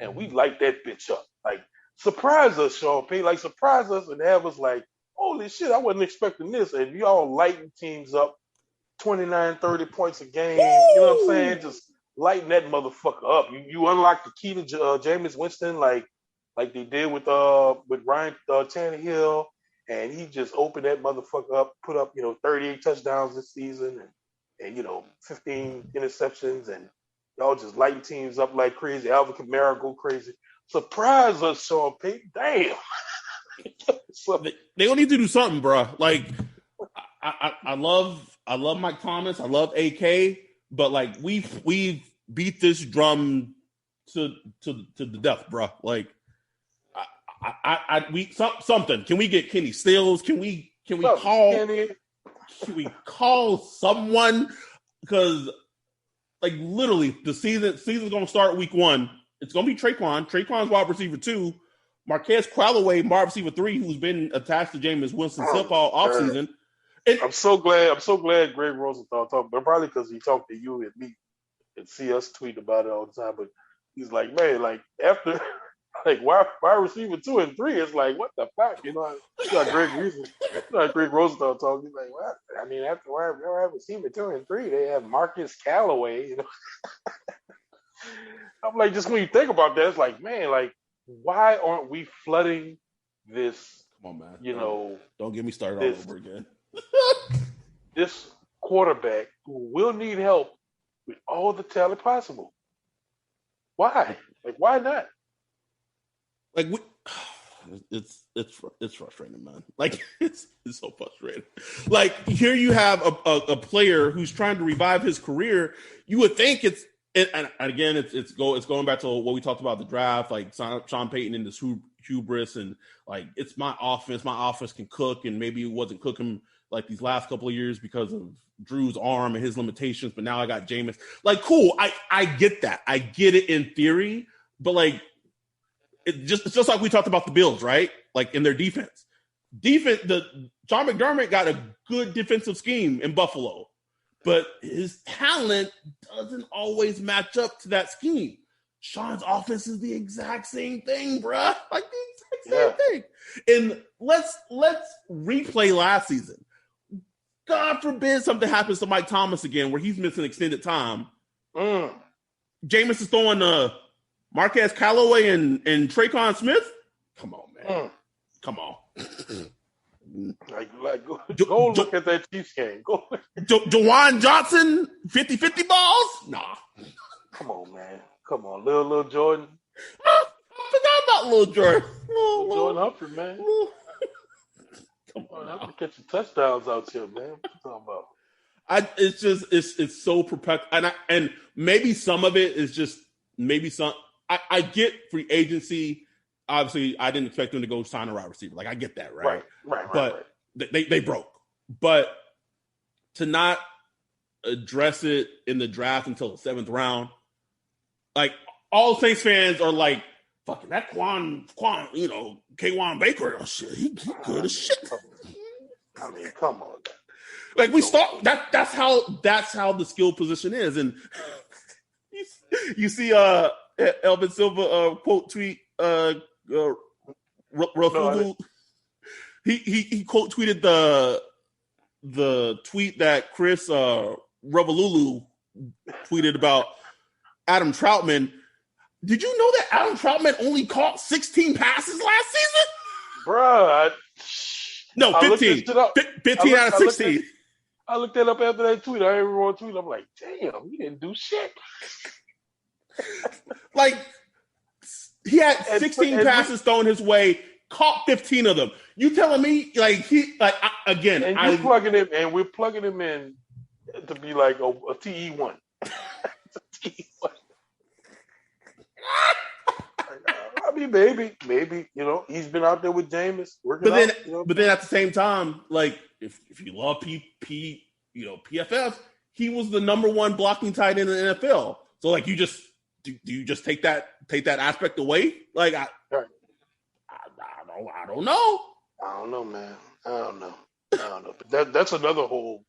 and we light that bitch up? Like, surprise us, Sean Payton. Like, surprise us and have us like, holy shit, I wasn't expecting this. And y'all lighting teams up 29, 30 points a game. You know what I'm saying? Just lighting that motherfucker up. You unlock the key to Jameis Winston like they did with Ryan Tannehill. And he just opened that motherfucker up, put up, 38 touchdowns this season and 15 interceptions, and y'all just lighting teams up like crazy. Alvin Kamara go crazy. Surprise us, Sean Payton. Damn. They don't need to do something, bro. Like, I love Mike Thomas. I love AK, but like we've beat this drum to the death, bro. Like, something. Can we get Kenny Stills? Can we call someone? Because like literally the season's gonna start week 1. It's gonna be Traquan. Traquan's wide receiver 2. Marquez Cralloway, wide receiver 3, who's been attached to Jameis Winston's hip all offseason. I'm so glad Greg Rosenthal talked, but probably because he talked to you and me and see us tweet about it all the time. But he's like, man, like after like wide receiver 2 and 3, it's like what the fuck, you know? Greg Rosenthal talking. He's like, what? I mean, after wide receiver 2 and 3, they have Marcus Callaway. You know, I'm like, just when you think about that, it's like, man, like, why aren't we flooding this? Come on, man. You know, don't get me started all over again. This quarterback who will need help with all the talent possible. Why? Like, why not? Like, it's frustrating, man. Like, it's so frustrating. Like, here you have a player who's trying to revive his career. You would think and again, it's going back to what we talked about the draft, like Sean Payton and this hubris, and like it's my offense. My offense can cook, and maybe it wasn't cooking like these last couple of years because of Drew's arm and his limitations. But now I got Jameis. Like, cool. I get that. I get it in theory, but like it's just like we talked about the Bills, right? Like in their defense. John McDermott got a good defensive scheme in Buffalo. But his talent doesn't always match up to that scheme. Sean's offense is the exact same thing, bruh. Like the exact same thing. And let's replay last season. God forbid something happens to Mike Thomas again where he's missing extended time. Jameis is throwing Marquez Callaway and Traquan Smith. Come on, man. Come on. Like go look at that Chiefs game. Go. Dewan Johnson, 50-50 balls? Nah. Come on, man. Come on, little Jordan. I forgot about little Jordan. Jordan Humphrey, man. Come on, I'm catching touchdowns out here, man. What you talking about? It's so perplexing, and maybe some of it is just I get free agency. Obviously, I didn't expect them to go sign a wide receiver. Like, I get that, right? But they broke. But to not address it in the draft until the 7th round, like, all Saints fans are like, fucking that Quan, you know, K'Wan Baker, oh shit, he good as shit. I mean, come on. Like, we start that's how the skill position is, and you see Elvin Silva quote tweet Rafugu. He quote tweeted the tweet that Chris Revolulu tweeted about Adam Troutman. Did you know that Adam Troutman only caught 16 passes last season? Bruh. No, 15. 15 out of 16. I looked that up after that tweet. I everyone tweet. I'm like, damn, he didn't do shit. Like, he had 16 passes thrown his way, caught 15 of them. You telling me, like, again, and we're plugging him in to be like a TE1. TE1. I mean, maybe, you know, he's been out there with Jameis working but then, out, you know? But then at the same time, like, if you love PFF, he was the number 1 blocking tight end in the NFL. So, like, you just do you just take that aspect away? Like, I don't know. I don't know, man. I don't know. But that's another whole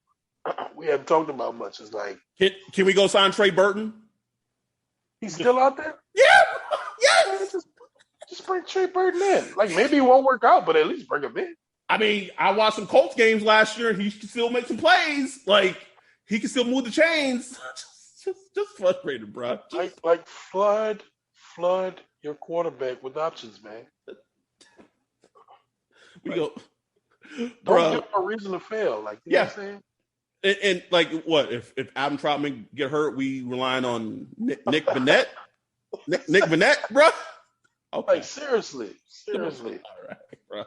we haven't talked about much. It's like, can we go sign Trey Burton? He's still out there? Yeah. Yes. Just bring Trey Burton in. Like, maybe it won't work out, but at least bring him in. I mean, I watched some Colts games last year, and he can still make some plays. Like, he can still move the chains. Just frustrated, bro. Like flood your quarterback with options, man. Don't give him a reason to fail. Like, you know what I'm saying? And like, what if Adam Troutman get hurt? We relying on Nick Vannett. Nick Vannett, bro. Okay. Like, seriously. All right, bro.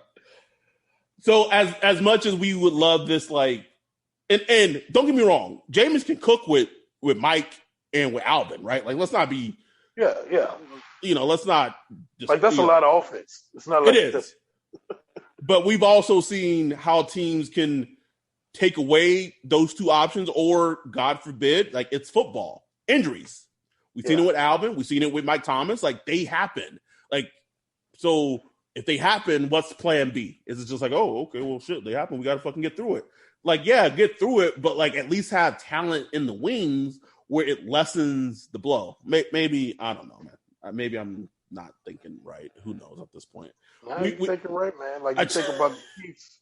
So as much as we would love this, like, and don't get me wrong, Jameis can cook with Mike and with Alvin, right? Like, let's not be Yeah. Let's not just Like that's a lot of offense. It's not like it is. But we've also seen how teams can take away those two options, or God forbid, like it's football, injuries. We've seen it with Alvin. We've seen it with Mike Thomas. Like they happen. Like, so if they happen, what's plan B? Is it just like, oh, okay, well, shit, they happen. We got to fucking get through it. Like, yeah, get through it, but like at least have talent in the wings where it lessens the blow. Maybe, I don't know, man. Maybe I'm not thinking right. Who knows at this point? Nah, you're thinking right, man. Like you think about the Chiefs.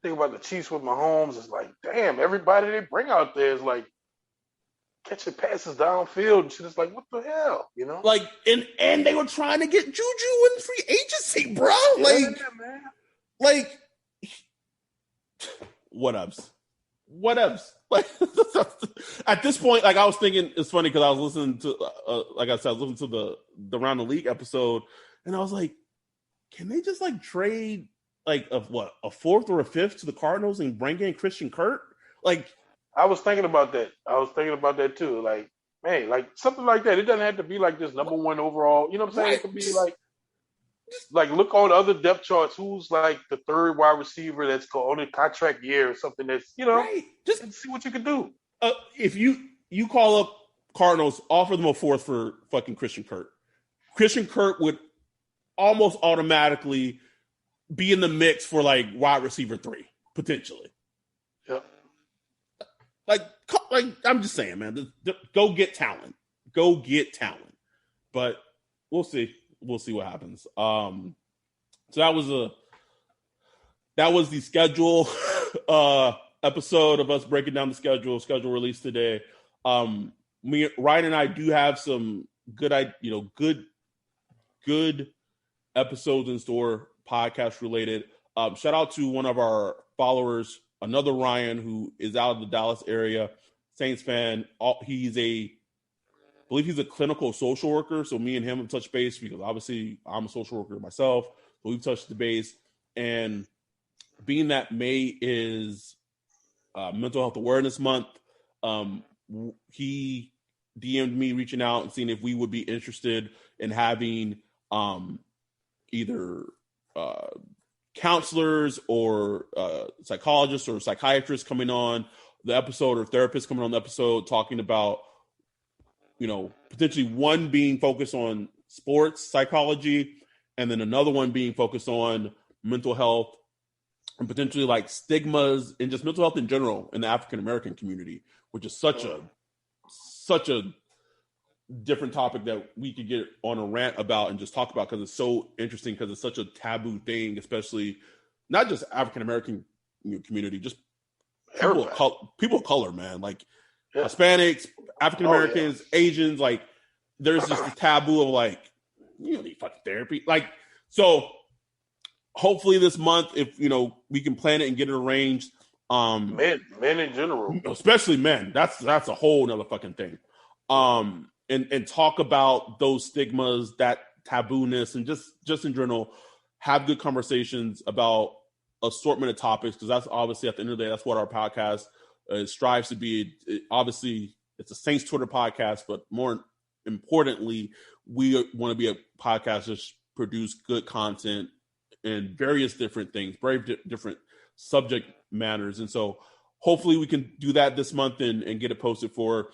Think about the Chiefs with Mahomes. It's like, damn, everybody they bring out there is like catching passes downfield and shit. It's like, what the hell, Like, and they were trying to get Juju in free agency, bro. Like, man. Like, whatevs. Like, at this point, like, I was thinking, it's funny because I was listening to, like I said, I was listening to the Around the League episode, and I was like, can they just like trade like a fourth or a fifth to the Cardinals and bring in Christian Kirk? Like, I was thinking about that too. Like, man, like something like that. It doesn't have to be like this number one overall. You know what I'm saying? Right. It could be like look on other depth charts. Who's like the third wide receiver that's on a contract year or something? That's right. Just see what you can do. If you call up Cardinals, offer them a fourth for fucking Christian Kirk. Christian Kirk would almost automatically be in the mix for like wide receiver 3 potentially. Yep. Like I'm just saying, man. Go get talent. But we'll see. We'll see what happens. So that was the schedule episode of us breaking down the schedule release today. Ryan and I do have some good episodes in store, podcast related. Shout out to one of our followers, another Ryan who is out of the Dallas area, Saints fan. I believe he's a clinical social worker. So me and him have touched base because obviously I'm a social worker myself. So we've touched the base. And being that May is Mental Health Awareness Month, he DM'd me reaching out and seeing if we would be interested in having either counselors or psychologists or psychiatrists coming on the episode, or therapists coming on the episode, talking about, potentially one being focused on sports psychology, and then another one being focused on mental health and potentially like stigmas and just mental health in general in the African American community, which is such a different topic that we could get on a rant about and just talk about, because it's so interesting, because it's such a taboo thing, especially not just African American community, just people of color, man, like Hispanics, African Americans, Asians. Like, there's just a taboo of like, you don't need fucking therapy. Like, so hopefully this month, if we can plan it and get it arranged. Men in general, especially men. That's a whole nother fucking thing. And talk about those stigmas, that taboo-ness, and just in general, have good conversations about assortment of topics, because that's obviously, at the end of the day, that's what our podcast strives to be. Obviously, it's a Saints Twitter podcast, but more importantly, we want to be a podcast that produce good content and various different things, very different subject matters. And so hopefully we can do that this month and get it posted for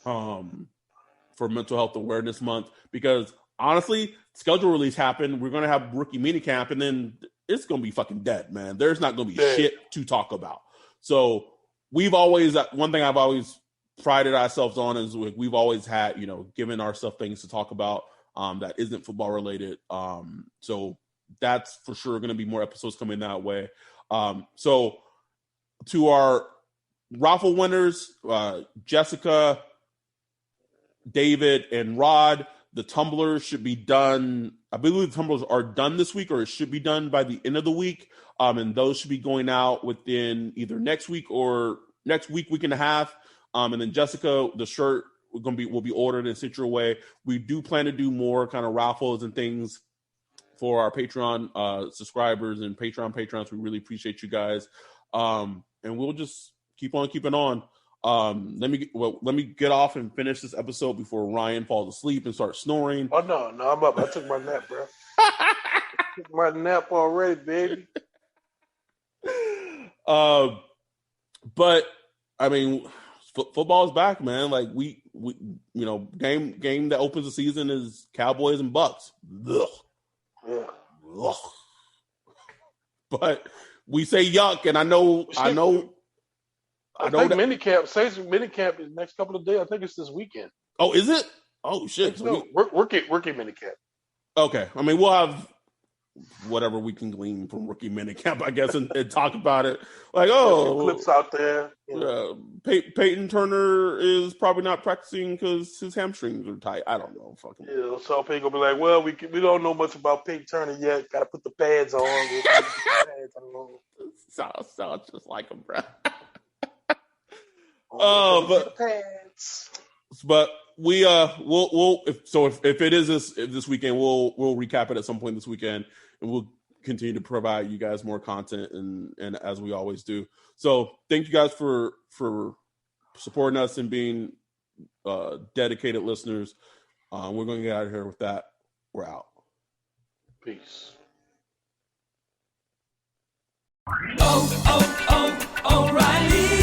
Mental Health Awareness Month, because honestly, schedule release happened. We're going to have rookie minicamp, and then it's going to be fucking dead, man. There's not going to be shit to talk about. So one thing I've always prided ourselves on is we've always had, given ourselves things to talk about that isn't football related. So that's for sure going to be more episodes coming that way. So to our raffle winners, Jessica, David, and Rod, the tumblers should be done. I believe the tumblers are done this week, or it should be done by the end of the week. And those should be going out within either next week and a half. And then Jessica, the shirt will be ordered and sent your way. We do plan to do more kind of raffles and things for our Patreon subscribers and Patreons. We really appreciate you guys. And we'll just keep on keeping on. Let me get off and finish this episode before Ryan falls asleep and starts snoring. Oh no, I'm up. I took my nap, bro. I took my nap already, baby. But I mean, football's back, man. Like we game that opens the season is Cowboys and Bucks. Ugh. Yeah. Ugh. But we say yuck, and I know. I think minicamp. Saints minicamp is next couple of days. I think it's this weekend. Oh, is it? Oh shit! No, rookie minicamp. Okay, I mean we'll have whatever we can glean from rookie minicamp, I guess, and talk about it. Like, clips out there. Peyton Turner is probably not practicing because his hamstrings are tight. I don't know. Fucking. Yeah, so people be like, well, we don't know much about Peyton Turner yet. Got to put the pads on. Sounds just like him, bro. But we'll if it is this weekend, we'll recap it at some point this weekend, and we'll continue to provide you guys more content and as we always do. So thank you guys for supporting us and being dedicated listeners. We're going to get out of here with that. We're out. Peace. O'Reilly.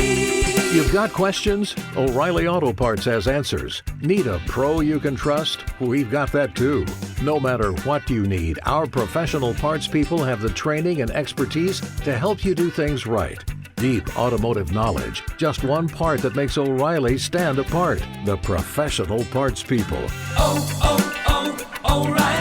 You've got questions? O'Reilly Auto Parts has answers. Need a pro you can trust? We've got that too. No matter what you need, our professional parts people have the training and expertise to help you do things right. Deep automotive knowledge. Just one part that makes O'Reilly stand apart. The professional parts people. O'Reilly.